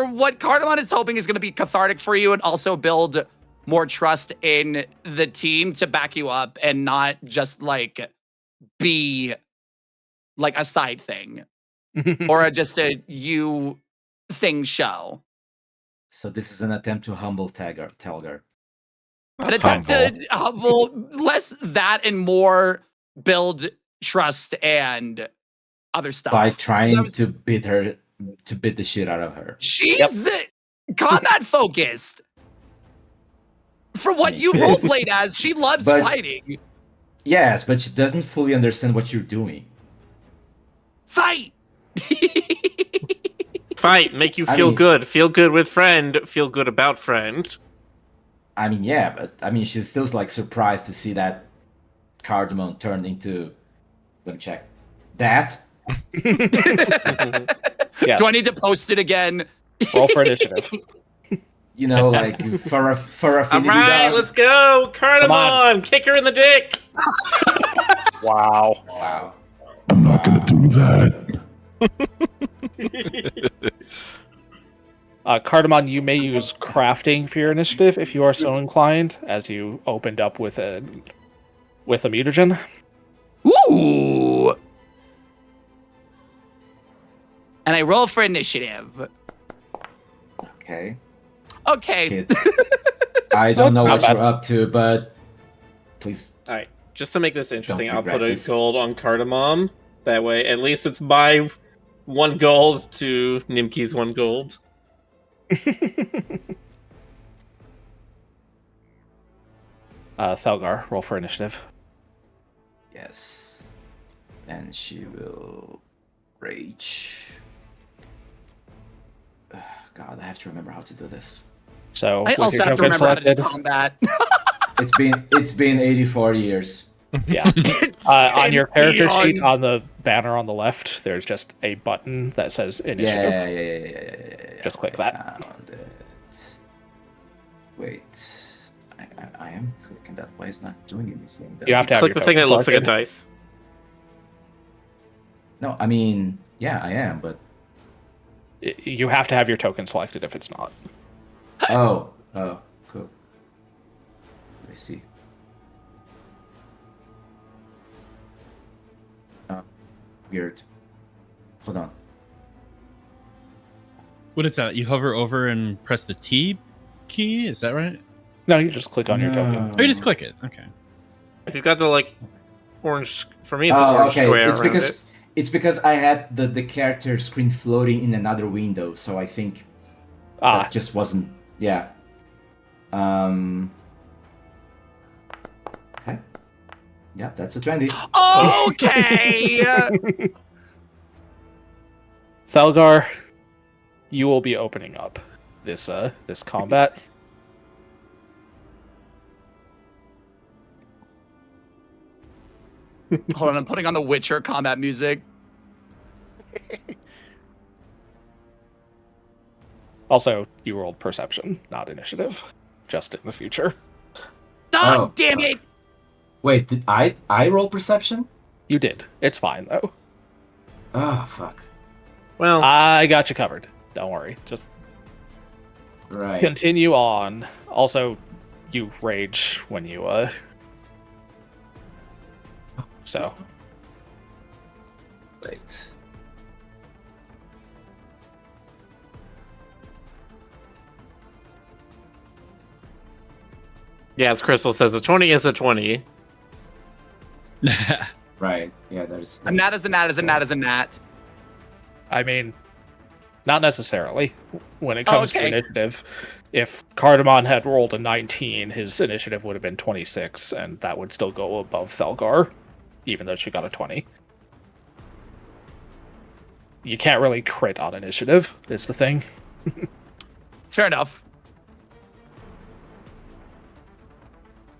what Cardamom is hoping is going to be cathartic for you and also build more trust in the team to back you up and not just like be like a side thing or just a you thing show. So this is an attempt to humble Telgar. An attempt to humble less that and more build trust and other stuff. By trying That was- to beat the shit out of her. She's combat focused. For what you Yes. roleplayed as, she loves But- fighting. Yes, but she doesn't fully understand what you're doing. Fight! Fight, make you I feel mean- good. Feel good with friend. Feel good about friend. I mean, yeah, but I mean, she's still like surprised to see that Cardamom turned into. Let me check. That. Yes. Do I need to post it again? Roll for initiative. You know, like for All affinity right, dog. let's go. Cardamom, kick her in the dick. wow. Wow. I'm not gonna do that. Cardamom, you may use crafting for your initiative if you are so inclined, as you opened up with a mutagen. Ooh! And I roll for initiative. Okay. Okay. Kid. I don't know Not what bad. you're up to, but please. All right, just to make this interesting, I'll regret put a this. gold on Cardamom. That way, at least it's my 1 gold to Nimki's 1 gold. Thelgar, roll for initiative. Yes. And she will rage. Ugh, God, I have to remember how to do this. So I with also your have to token remember how to do selected, combat. It's been 84 years. yeah. On your character sheet, eons. on the banner on the left, there's just a button that says initiative. Yeah. Just click that. Found it. Wait. I am clicking that. Why is not doing anything? You have to have Click your the thing that token looks like a selected. dice. No, I mean, yeah, I am, but You have to have your token selected if it's not. oh, cool. I see. Weird. Hold on. What is that? You hover over and press the T key? Is that right? No, you just click on your token. Oh, you just click it. Okay. If you've got the like orange, for me it's an Oh, orange okay. square It's around because it. it's because I had the character screen floating in another window, so I think that just wasn't. Yeah. Okay. Yeah, that's a 20. Okay. Thelgar, you will be opening up this combat. Hold on, I'm putting on the Witcher combat music. Also, you rolled perception, not initiative. Just in the future. Oh, damn it! Wait, did I roll perception? You did. It's fine though. Oh, fuck. Well, I got you covered. Don't worry. Just Right. continue on. Also, you rage when you So Wait. yeah, as Crystal says, a 20 is a 20. Right. Yeah, there's. A gnat is a gnat is a gnat is a gnat. I mean, not necessarily. When it comes to okay. initiative, if Cardamom had rolled a 19, his initiative would have been 26, and that would still go above Thelgar, even though she got a 20. You can't really crit on initiative, is the thing. Fair enough.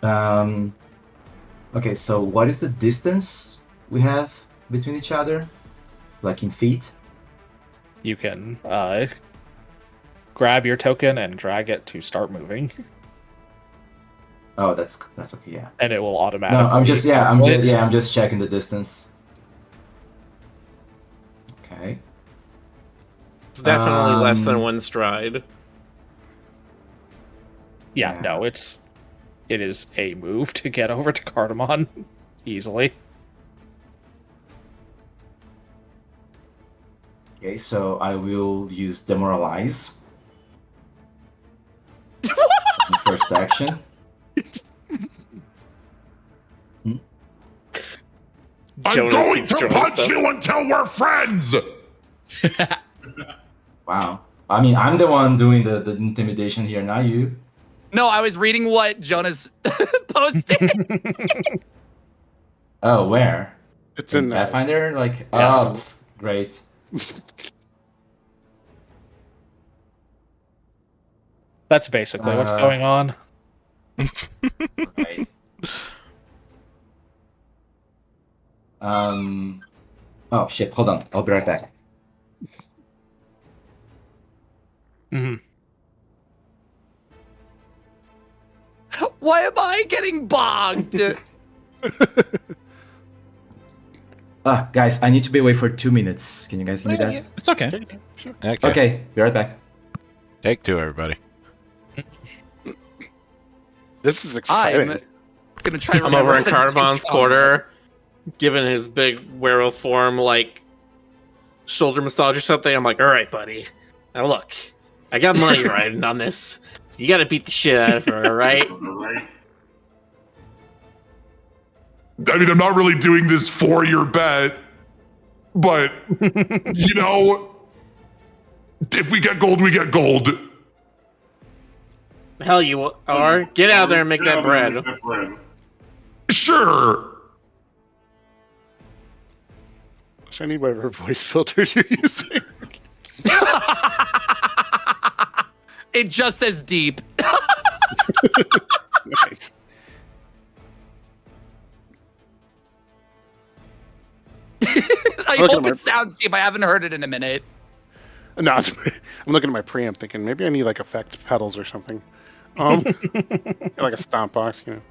Okay, so what is the distance we have between each other? Like in feet? You can grab your token and drag it to start moving, Oh, that's okay, yeah. and it will No, automatically. I'm just checking the distance. Okay. It's definitely less than Um, one stride. Yeah, Yeah. no, it is a move to get over to Cardamon easily. Okay, so I will use Demoralize. in first action. I'm Jonas going keeps to drawing punch stuff. you until we're friends! Wow. I mean, I'm the one doing the intimidation here, not you. No, I was reading what Jonas posted. Oh, where? It's in there. Pathfinder? Like, Yes. oh, great. That's basically what's going on. Right. Oh shit! Hold on. I'll be right back. hmm Why am I getting bogged? Guys, I need to be away for 2 minutes. Can you guys give me that? It's okay. Okay. Okay, be right back. Take two, everybody. This is exciting. I'm gonna try to I'm over in remember how to do Cardamon's combat. quarter, giving his big werewolf form like shoulder massage or something. I'm like, all right, buddy. Now look, I got money riding on this, so you got to beat the shit out of her, all right? I mean, I'm not really doing this for your bet, but, you know, if we get gold, we get gold. Hell, you are. Get out there and make that bread. Sure. Should I need whatever voice filters you're using? It just says deep. Nice. I Look at hope my- it sounds deep. I haven't heard it in a minute. No, I'm looking at my preamp thinking maybe I need like effects pedals or something. Like a stomp box, you know.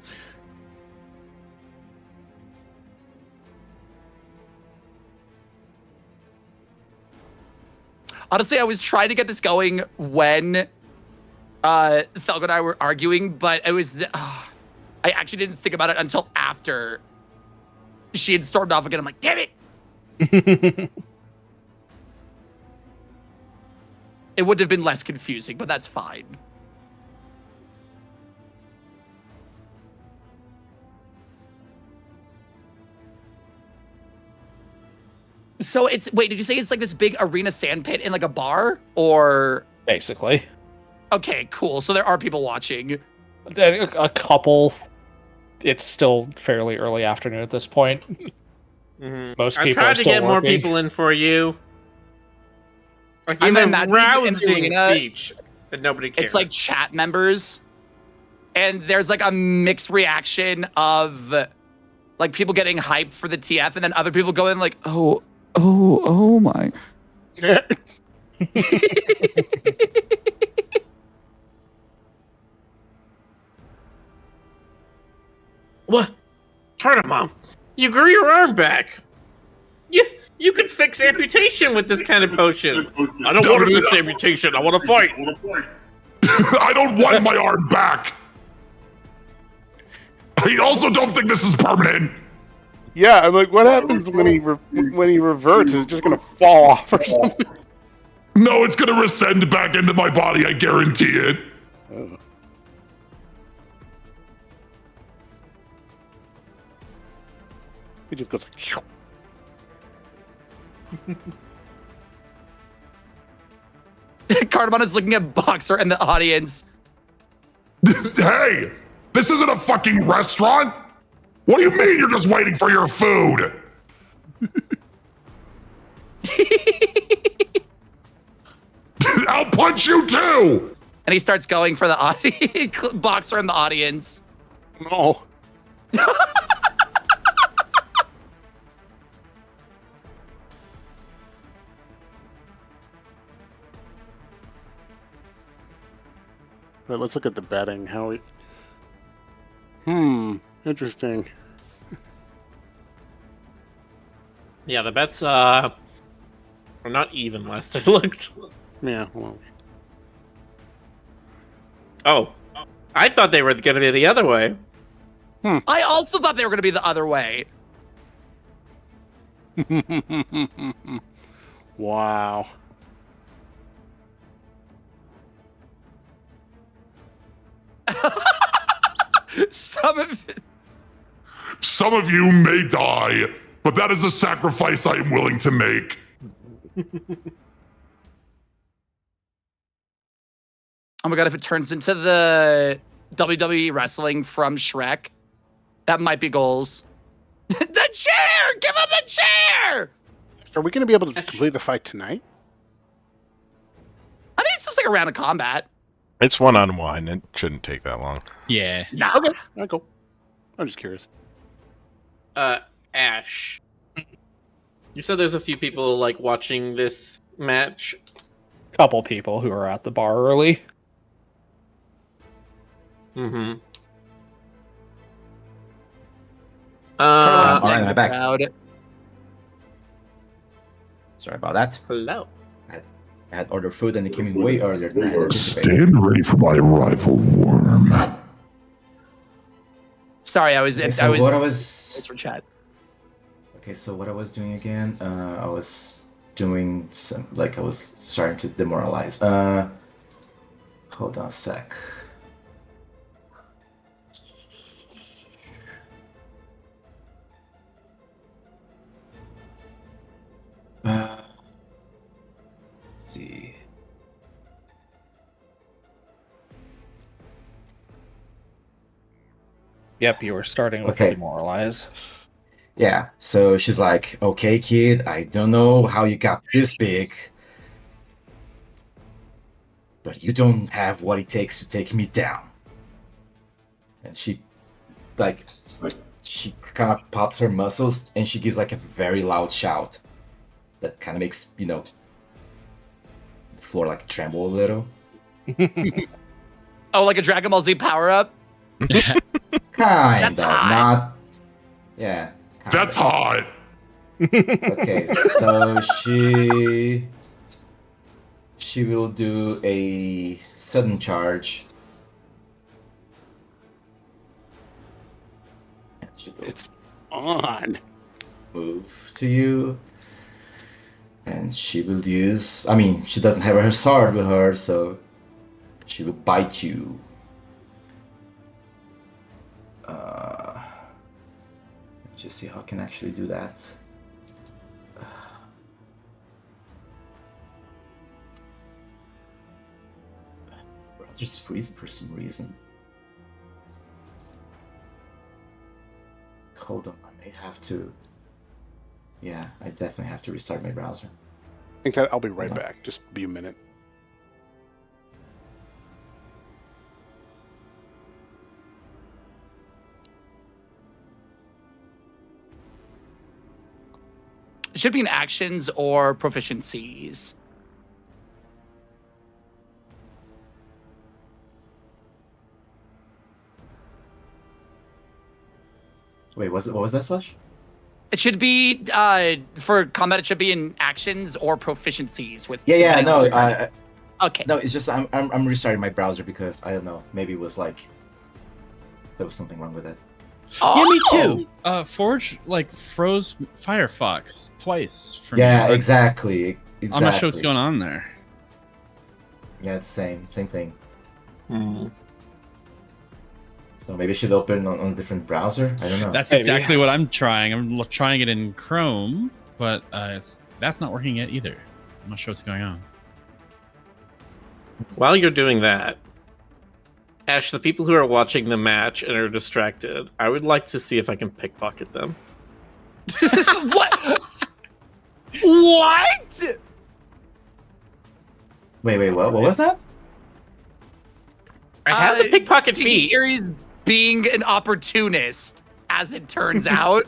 Honestly, I was trying to get this going when Thelga and I were arguing, but it was I actually didn't think about it until after she had stormed off again. I'm like, damn it! It would have been less confusing, but that's fine. So it's wait, did you say it's like this big arena sandpit in like a bar? Or Basically. okay, cool. So there are people watching. A couple. It's still fairly early afternoon at this point. Most I people tried are to still get more working. people in for you. I I'm gave a imagining in the rousing arena, speech, and nobody cared. It's like chat members, and there's like a mixed reaction of like people getting hyped for the TF, and then other people going like, oh my. What? Cardamom, you grew your arm back. You can fix amputation with this kind of potion. I don't want to fix amputation. I want to fight. I don't want my arm back. I also don't think this is permanent. Yeah, I'm like, what happens when he reverts? Is it just gonna fall off or something? No, it's gonna rescend back into my body. I guarantee it. He just goes like, "Phew." Cardamon is looking at Boxer in the audience. Hey, this isn't a fucking restaurant. What do you mean you're just waiting for your food? I'll punch you too. And he starts going for the Boxer in the audience. No. Right, let's look at the betting. How we. Interesting. Yeah, the bets are not even last I looked. Yeah, well. Oh, I thought they were going to be the other way. I also thought they were going to be the other way. Wow. Some Some of you may die, but that is a sacrifice I am willing to make. Oh my god, if it turns into the WWE wrestling from Shrek, that might be goals. The chair! Give him the chair! Are we going to be able to complete the fight tonight? I mean, it's just like a round of combat. It's 1-on-1. It shouldn't take that long. Yeah. Nah. Okay, I go. I'm just curious. Ash. You said there's a few people like watching this match. Couple people who are at the bar early. Mm-hmm. All right, I'm back. Crowd. Sorry about that. Hello. I had ordered food and it came in way earlier than I had anticipated. Stand ready for my arrival, worm. Sorry, I was. Okay, I so was. what I was. Thanks for chat. Okay, so what I was doing again? I was doing some, like I was starting to demoralize. Hold on a sec. Let's see. Yep, you were starting with Okay. demoralize. Yeah, so she's like, okay, kid, I don't know how you got this big, but you don't have what it takes to take me down. And she, like, she kind of pops her muscles and she gives like a very loud shout that kind of makes, you know, the floor like tremble a little. Oh, like a Dragon Ball Z power up. Kind That's of, hot. not. Yeah. kind That's of. hot. Okay, so she will do a sudden charge. And she will It's on. move to you. And she will use. I mean, she doesn't have her sword with her, so she will bite you. Let's just see how I can actually do that. Just freezing for some reason. Hold on, I may have to. Yeah, I definitely have to restart my browser. I think that I'll be right Hold on. back. Just be a minute. It should be in actions or proficiencies. Wait, what was that slash? It should be for combat. It should be in actions or proficiencies with. Yeah, depending on no, the- Okay. no. It's just I'm restarting my browser because I don't know. Maybe it was like there was something wrong with it. Yeah, me Oh! too. Forge like froze Firefox twice for me. Yeah, but exactly. I'm not sure what's going on there. Yeah, it's same thing. Hmm. So maybe I should open on a different browser. I don't know. That's Maybe. exactly what I'm trying. I'm trying it in Chrome, but that's not working yet either. I'm not sure what's going on. While you're doing that, Ash, the people who are watching the match and are distracted, I would like to see if I can pickpocket them. What? What? Wait, what was that? I have the pickpocket feat. Kiri's being an opportunist, as it turns out.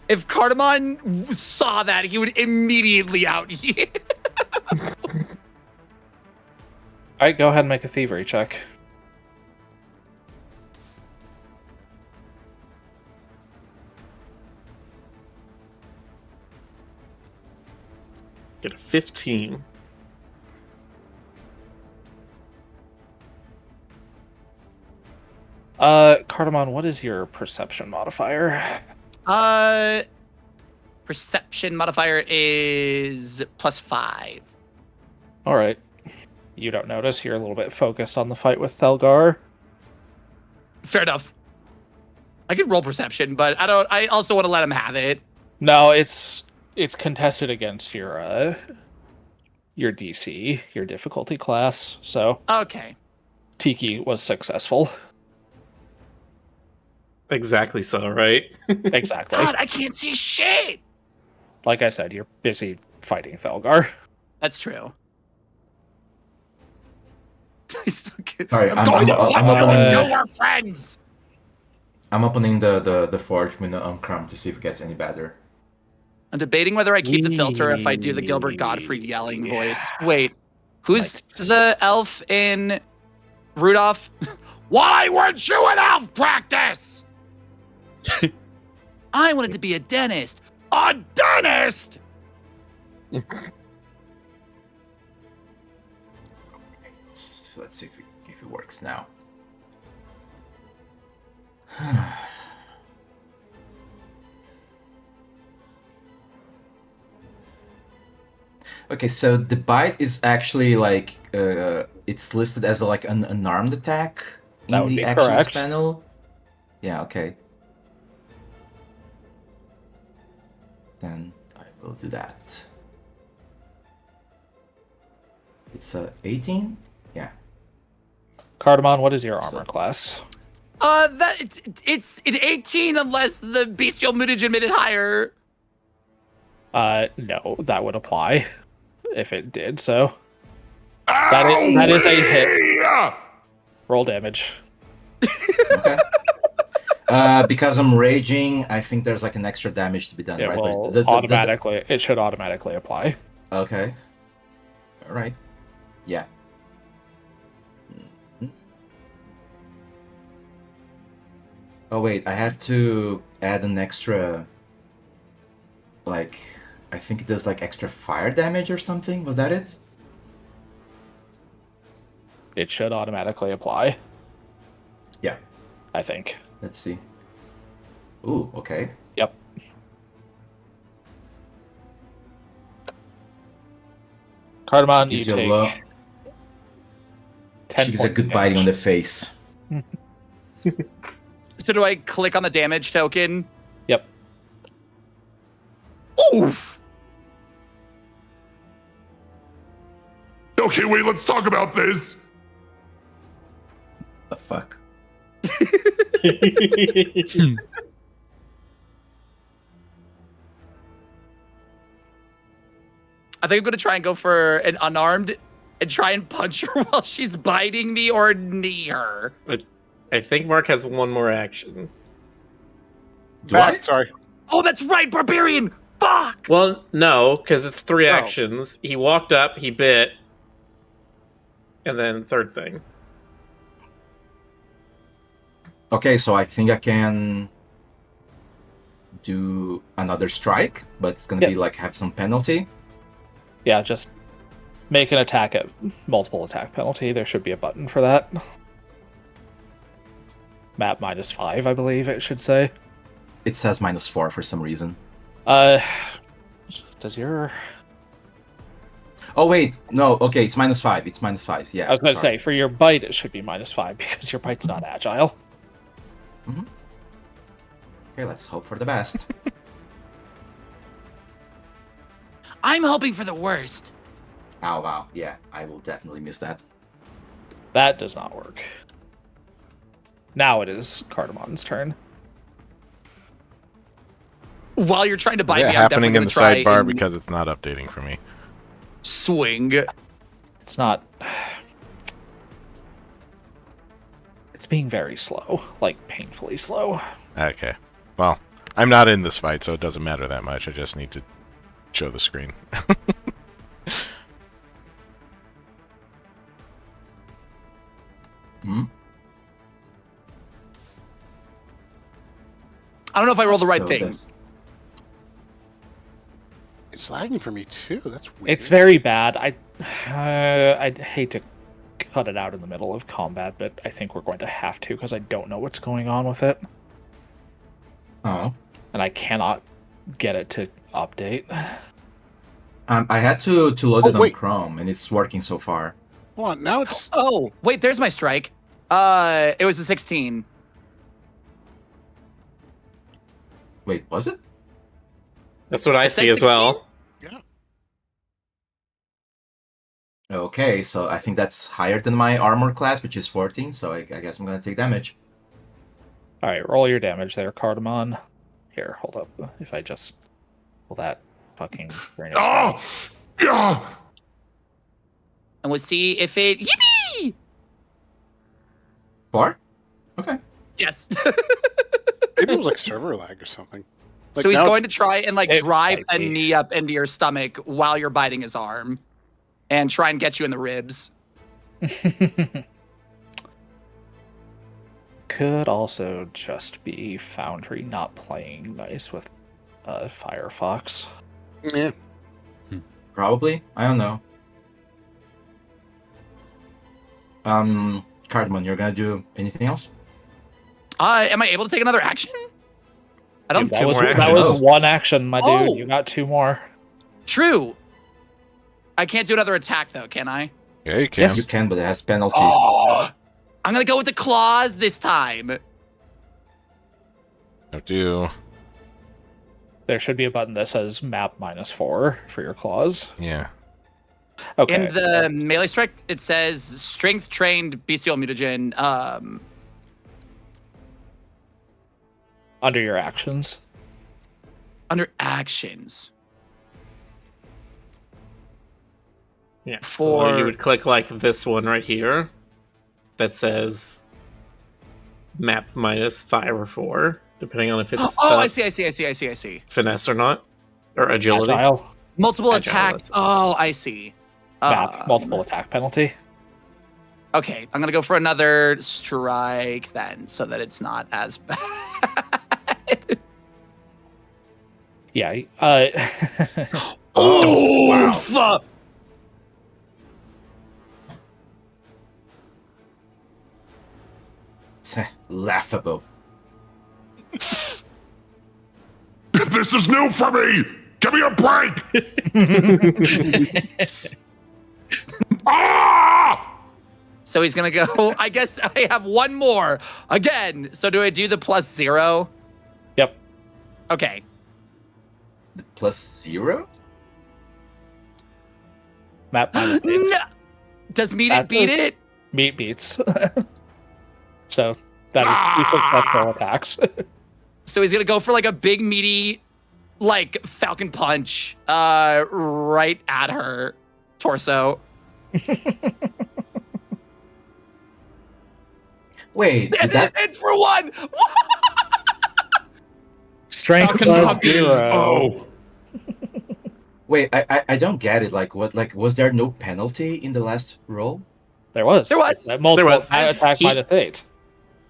If Cardamon saw that, he would immediately out you. All right, go ahead and make a thievery check. Get a 15. Cardamon, what is your perception modifier? Perception modifier is +5. All right. You don't notice. You're a little bit focused on the fight with Thelgar. Fair enough. I could roll perception, but I don't. I also want to let him have it. No, it's contested against your DC, your difficulty class. So Okay. Tiki was successful. Exactly so, right? Exactly. God, I can't see shit. Like I said, you're busy fighting Thelgar. That's true. I still can't- Sorry, I'm going to punch you until we're friends. I'm opening the forge window on Crumb to see if it gets any better. I'm debating whether I keep the filter if I do the Gilbert Gottfried yelling voice. Wait, who's the elf in Rudolph? Why weren't you in elf practice? I wanted to be a dentist. A dentist? Let's see if it works now. Okay, so the bite is actually like it's listed as like an unarmed attack That in would the be actions correct. panel. Yeah, okay. Then I will do that. It's 18? Yeah. Cardamon, what is your So- armor class? It's an 18 unless the bestial mutagen made it higher. No, that would apply if it did. So that is a hit. Owie! Roll damage. Okay. Because I'm raging, I think there's like an extra damage to be done, It right? will Like, automatically. It should automatically apply. Okay. All right. Yeah. Mhm. Oh wait, I have to add an extra. Like, I think it does like extra fire damage or something. Was that it? It should automatically apply. Yeah. I think. Let's see. Ooh. Okay. Yep. Cardamon, you Gives you a take low- 10 She gives a points good biting on damage. the face. So do I click on the damage token? Yep. Oof. Okay, wait, let's talk about this. The fuck. I think I'm gonna try and go for an unarmed and try and punch her while she's biting me or knee her. I think Mark has one more action. Do I? Back, sorry. Oh, that's right, barbarian. Fuck. Well, no, because it's 3 Oh. actions. He walked up, he bit, and then third thing. Okay, so I think I can do another strike, but it's gonna be like have some penalty. Yeah, just make an attack at multiple attack penalty. There should be a button for that. Map -5, I believe it should say. It says -4 for some reason. Does your... Oh wait, no. Okay, it's -5. It's -5. Yeah. I was going to sorry. say, for your bite, it should be -5 because your bite's not agile. Okay, let's hope for the best. I'm hoping for the worst. Ow, wow. Yeah, I will definitely miss that. That does not work. Now it is Cardamon's turn. While you're trying to bite Is it me, I'm definitely happening in gonna the try sidebar and because it's not updating for me? swing. It's not... It's being very slow, like painfully slow. Okay. Well, I'm not in this fight, so it doesn't matter that much. I just need to show the screen. I don't know if I rolled the right So thing. this- It's lagging for me too. That's weird. It's very bad. I'd hate to cut it out in the middle of combat, but I think we're going to have to because I don't know what's going on with it, Oh. and I cannot get it to update. I had to load it on wait. Chrome, and it's working so far. Hold on, now it's Oh, wait, there's my strike. It was a 16. Wait, was it? That's what I It see says as well. Okay, so I think that's higher than my armor class, which is 14, so I guess I'm gonna take damage. All right, roll your damage there, Cardamon. Here, hold up. If I just pull that fucking brain. Oh! Yeah! And we'll see if it. Yippee! 4? Okay. Yes. maybe it was like server lag or something. So he's now going to try and like It drive might a be. knee up into your stomach while you're biting his arm, and try and get you in the ribs. Could also just be Foundry not playing nice with Firefox. Yeah. Probably. I don't know. Cardamon, you're gonna do anything else? Am I able to take another action? I don't. That two was more that actions. was one action, my Oh. dude. You got 2 more. True. I can't do another attack though, can I? Yeah, you can. Yes. You can, but it has penalty. Oh, I'm gonna go with the claws this time. Don't do. There should be a button that says map -4 for your claws. Yeah. Okay. In the melee strike, it says strength trained bestial mutagen. Under your actions. Under actions. Yeah. So you For- would click like this one right here that says map -5 or 4, depending on if it's Oh, I see. finesse or not, or agility. Agile. Multiple Agile, attack. that's it. Oh, I see. Map. Multiple attack penalty. Okay, I'm gonna go for another strike then, so that it's not as bad. Yeah. Oh, wow. Fuck. Laughable. This is new for me! Give me a break! Ah! So he's gonna go. I guess I have one more again. So do I do the +0? Yep. Okay. +0? Map -8. No. Does meet it That's beat a- it? Meat beats. So that is equal to attacks. So he's gonna go for like a big meaty, like falcon punch, right at her torso. Wait, did that? It's for 1. Strength Falcon +0. puppy. Oh, Wait, I don't get it. Like, what? Like, was there no penalty in the last roll? There was. There was. Multiple There was. attack He- -8.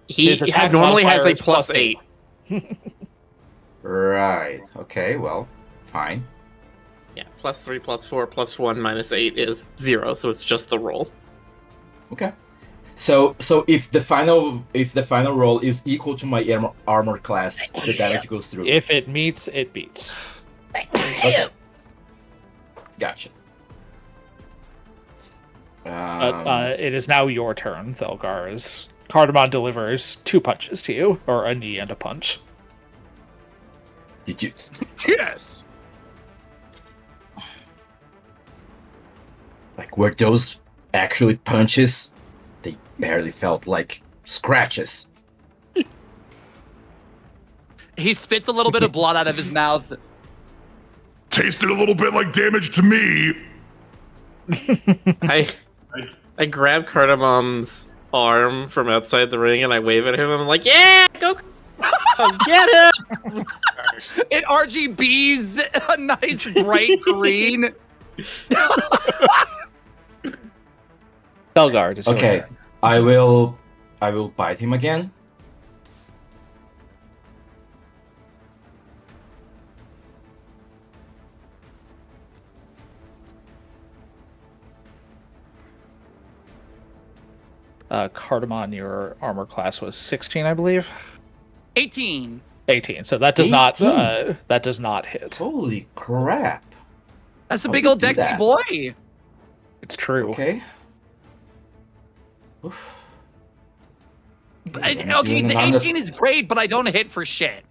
He His attack normally has modifier a is +8. +8. Right. Okay. Well, fine. Yeah, +3, +4, +1, -8 is 0, so it's just the roll. Okay. So if the final roll is equal to my armor class, the damage goes through. If it meets, it beats. Okay. Gotcha. But it is now your turn, Thelgar, as Cardamon delivers 2 punches to you, or a knee and a punch. Did you? Yes. Like, were those actually punches? They barely felt like scratches. He spits a little bit of blood out of his mouth. tasted a little bit like damage to me. I grab Cardamon's arm from outside the ring and I wave at him. I'm like, yeah, go get him! It RGB's a nice bright green. Felgar, it's your Okay, turn. I will bite him again. Cardamon, your armor class was 16, I believe. 18. 18. So that does 18? not hit. Holy crap! That's a How big do you old do Dexy that? boy. It's true. Okay. Oof. Okay, doing the an 18 is great, but I don't hit for shit.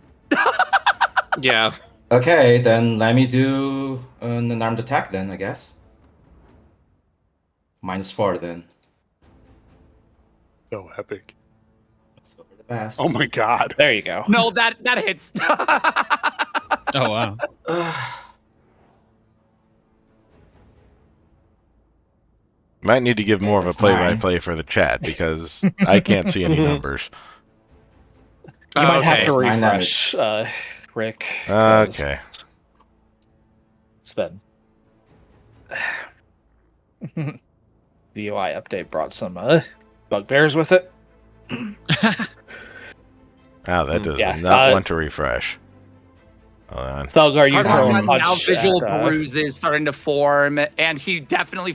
Yeah. Okay, then let me do an unarmed attack then, I guess. -4 then. So epic. Let's go for the pass. Oh my god. There you go. No, that hits. Oh wow. Might need to give more of a That's play-by-play for the chat because I can't see any numbers. You might have okay. to Nine refresh, Rick. 'cause Okay. It's been... the UI update brought some bugbears with it. Wow, that does Yeah, not want to refresh. Hold on. Felgar, you Cartman's throw a got now punch visual at, bruises starting to form, and he definitely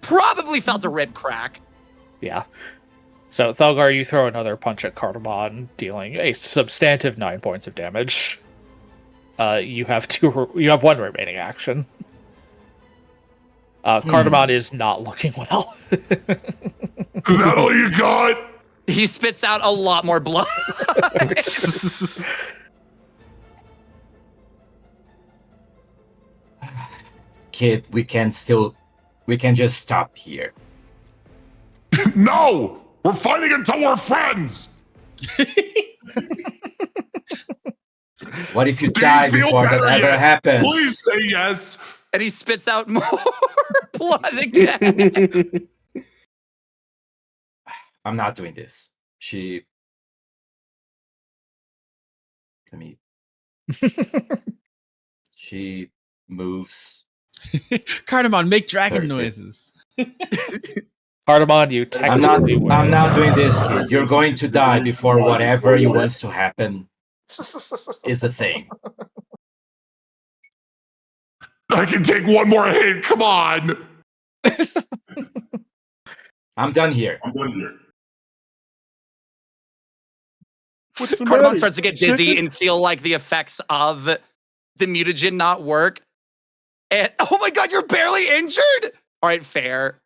probably felt a rib crack. Yeah. So, Thelgar, you throw another punch at Cardamon, dealing a substantive 9 points of damage. You have one remaining action. Cardamon is not looking well. Is that all you got? He spits out a lot more blood. Kid, we can just stop here. No! We're fighting until we're friends! What if you Do die you feel before that better ever yet? happens? Please say yes! And he spits out more blood again. I'm not doing this. She moves. Cardamon, make dragon Perfect. noises. Cardamon, you I'm not technically win. I'm not doing this, kid. You're going to die before whatever you wants to happen is a thing. I can take one more hit, come on! I'm done here. What's the Cardamon matter, starts to get dizzy chicken? and feel like the effects of the mutagen not work. And oh my god, you're barely injured. All right, fair.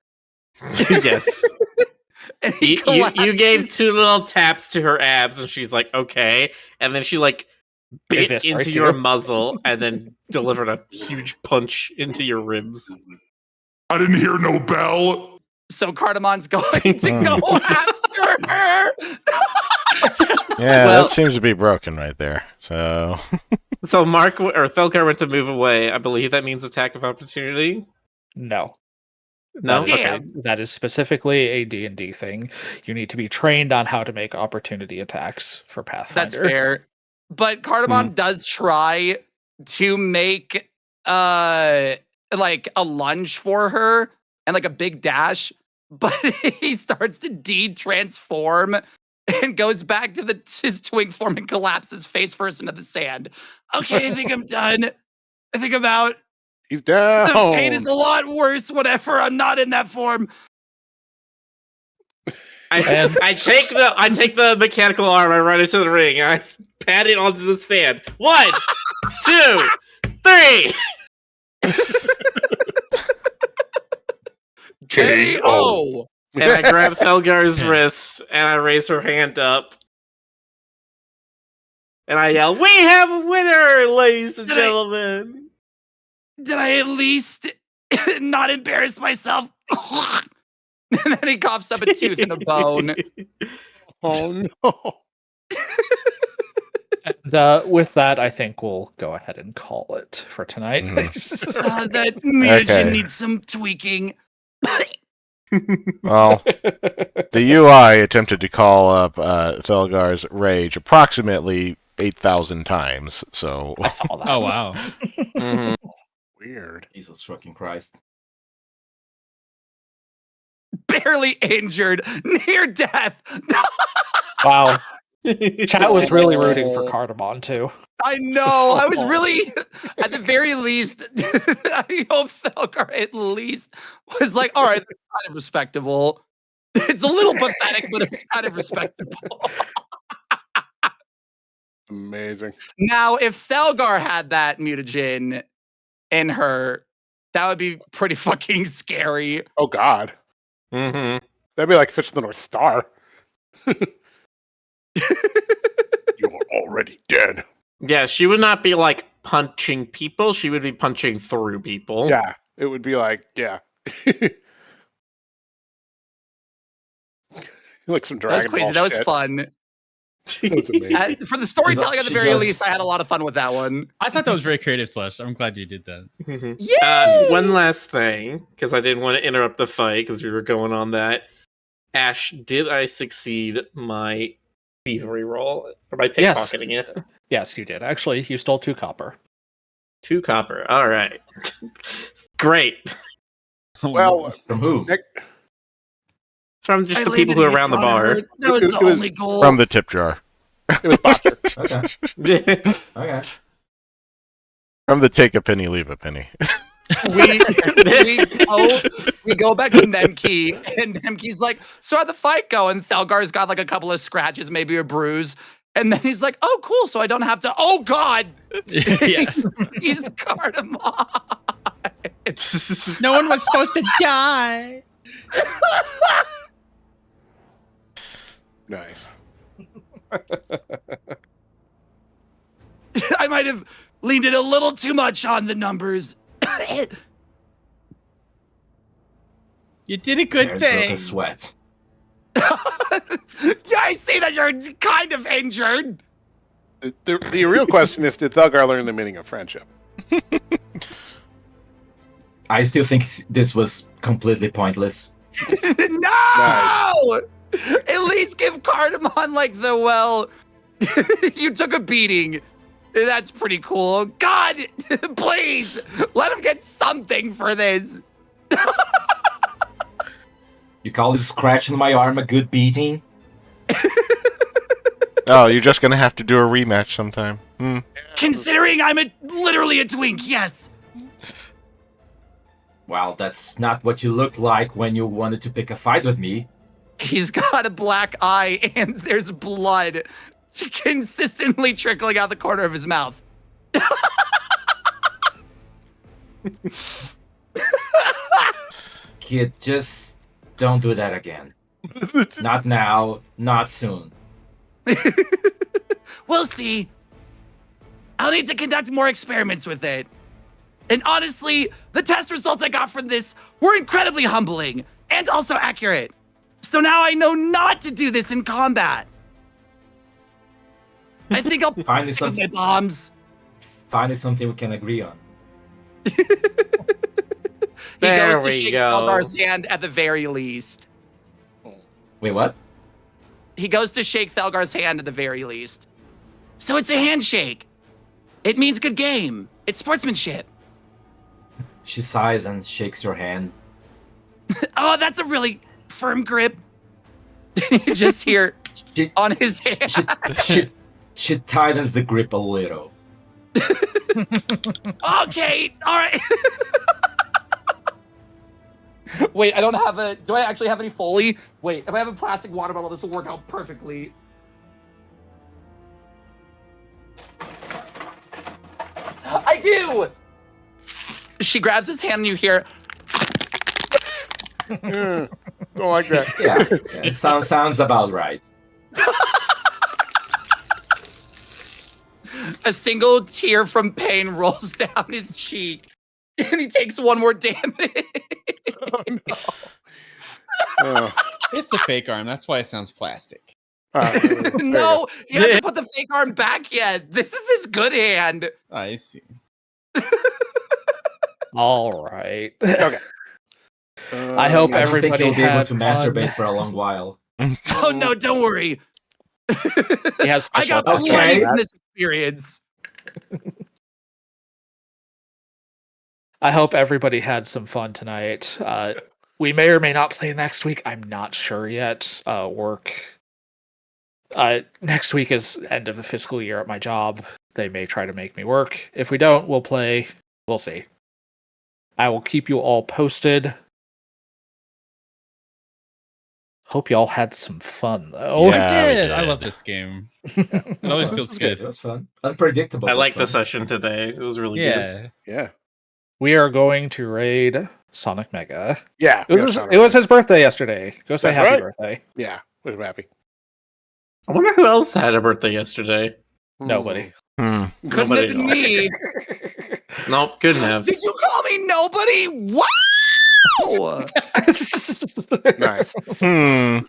Yes. And he You collapses. gave 2 little taps to her abs, and she's like, okay. And then she like bit Eviscerates into you. your muzzle, and then delivered a huge punch into your ribs. I didn't hear no bell. So Cardamon's going to go after her. Yeah, Well- that seems to be broken right there. So, So Mark or Thelkar went to move away. I believe that means attack of opportunity. No. No, That is- okay. That is specifically a D&D thing. You need to be trained on how to make opportunity attacks for Pathfinder. That's fair. But Cardamon does try to make like a lunge for her and like a big dash, but he starts to de-transform and goes back to his twig form and collapses face first into the sand. Okay, I think I'm done. I think I'm out. He's down. The pain is a lot worse whenever I'm not in that form. I take the mechanical arm. I run into the ring. I pat it onto the sand. 1, 2, 3. KO. And I grab Thelgar's wrist and I raise her hand up. And I yell, "We have a winner, ladies and gentlemen!" Did I at least not embarrass myself? And then he coughs up a tooth and a bone. Oh no. And with that, I think we'll go ahead and call it for tonight. That mutagen Okay. needs some tweaking. Well, the UI attempted to call up Thelgar's rage approximately 8,000 times, so... I saw that. Oh wow. Mhm. Weird. Jesus fucking Christ. Barely injured, near death. Wow. Chat was really rooting for Cardamon too. I know. I was really, at the very least, I hope Thelgar at least was like, all right, that's kind of respectable. It's a little pathetic, but it's kind of respectable. Amazing. Now, if Thelgar had that mutagen in her, that would be pretty fucking scary. Oh God, Mhm. that'd be like Fish of the North Star. You are already dead. Yeah, she would not be like punching people. She would be punching through people. Yeah, it would be like, yeah. Like some That was Dragon crazy. Ball That was shit. fun. That was amazing. For the storytelling, at the She very just- least, I had a lot of fun with that one. I thought that was very creative, Slush. I'm glad you did that. Mhm. Yay! One last thing, because I didn't want to interrupt the fight because we were going on that. Ash, did I succeed my thievery roll? Or by Yes. pickpocketing it? Yes, you did. Actually, you stole 2 copper. 2 copper. All right. Great. Well, From who? Nick, From just I the people who landed are around the hits on her. bar. That was the It was- only goal. From the tip jar. it was Botcher. Okay. Okay. From the take a penny, leave a penny. we go back to Nemki, and Nemki's like, so how'd the fight go? And Thelgar's got like a couple of scratches, maybe a bruise. And then he's like, oh, cool. So I don't have to. Oh, God. Yeah. He's Cardamon. No one was supposed to die. Nice. I might have leaned in a little too much on the numbers. You did a good Aaron broke thing. a sweat. Yeah, I see that you're kind of injured. The real question is, did Thuggar learn the meaning of friendship? I still think this was completely pointless. No! At least give Cardamon like the well. You took a beating. That's pretty cool. God, please let him get something for this. You call this scratch on my arm a good beating? Oh, you're just gonna have to do a rematch sometime. Considering I'm literally a twink, yes. Well, that's not what you looked like when you wanted to pick a fight with me. He's got a black eye and there's blood consistently trickling out the corner of his mouth. Kid, just don't do that again. Not now, not soon. We'll see. I'll need to conduct more experiments with it. And honestly, the test results I got from this were incredibly humbling and also accurate. So now I know not to do this in combat. I think I'll Finally stick with my something, bombs. finally something we can agree on. He There goes to we shake go. Thelgar's hand at the very least. Wait, what? He goes to shake Thelgar's hand at the very least. So it's a handshake. It means good game. It's sportsmanship. She sighs and shakes your hand. Oh, that's a really firm grip. You just hear She, on his hand. she tightens the grip a little. Okay, all right. Wait, I don't have a. Do I actually have any Foley? Wait, if I have a plastic water bottle, this will work out perfectly. I do. She grabs his hand, and you hear. Don't like that. Yeah, it sounds about right. A single tear from pain rolls down his cheek, and he takes one more damage. Oh, no. Oh. It's the fake arm. That's why it sounds plastic. There you go. No, he hasn't put the fake arm back yet. This is his good hand. I see. All right. Okay. I hope I don't think everybody he'll be able had to fun. masturbate for a long while. Oh no, don't worry. He has I got special plenty Okay. from this experience. I hope everybody had some fun tonight. We may or may not play next week. I'm not sure yet. Work. Next week is end of the fiscal year at my job. They may try to make me work. If we don't, we'll play. We'll see. I will keep you all posted. Hope y'all had some fun, though. Yeah. I we did. I did. love this game. It always feels good. It was fun. Unpredictable. I but like the fun. session today. It was really good. Yeah. Yeah. We are going to raid Sonic Mega. Yeah. It was his birthday yesterday. Go say That's happy right. birthday. Yeah. Was happy. I wonder who else had a birthday yesterday. Nobody. Hmm. Couldn't have been me. Nope, couldn't have. Did you call me nobody? Wow! Nice. Hmm.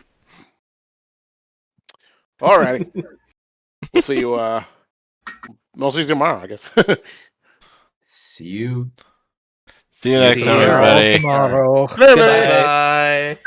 Alrighty. We'll see you. We'll see you tomorrow, I guess. See you. See you next time, See you all everybody. tomorrow. Bye-bye. Good night. Bye.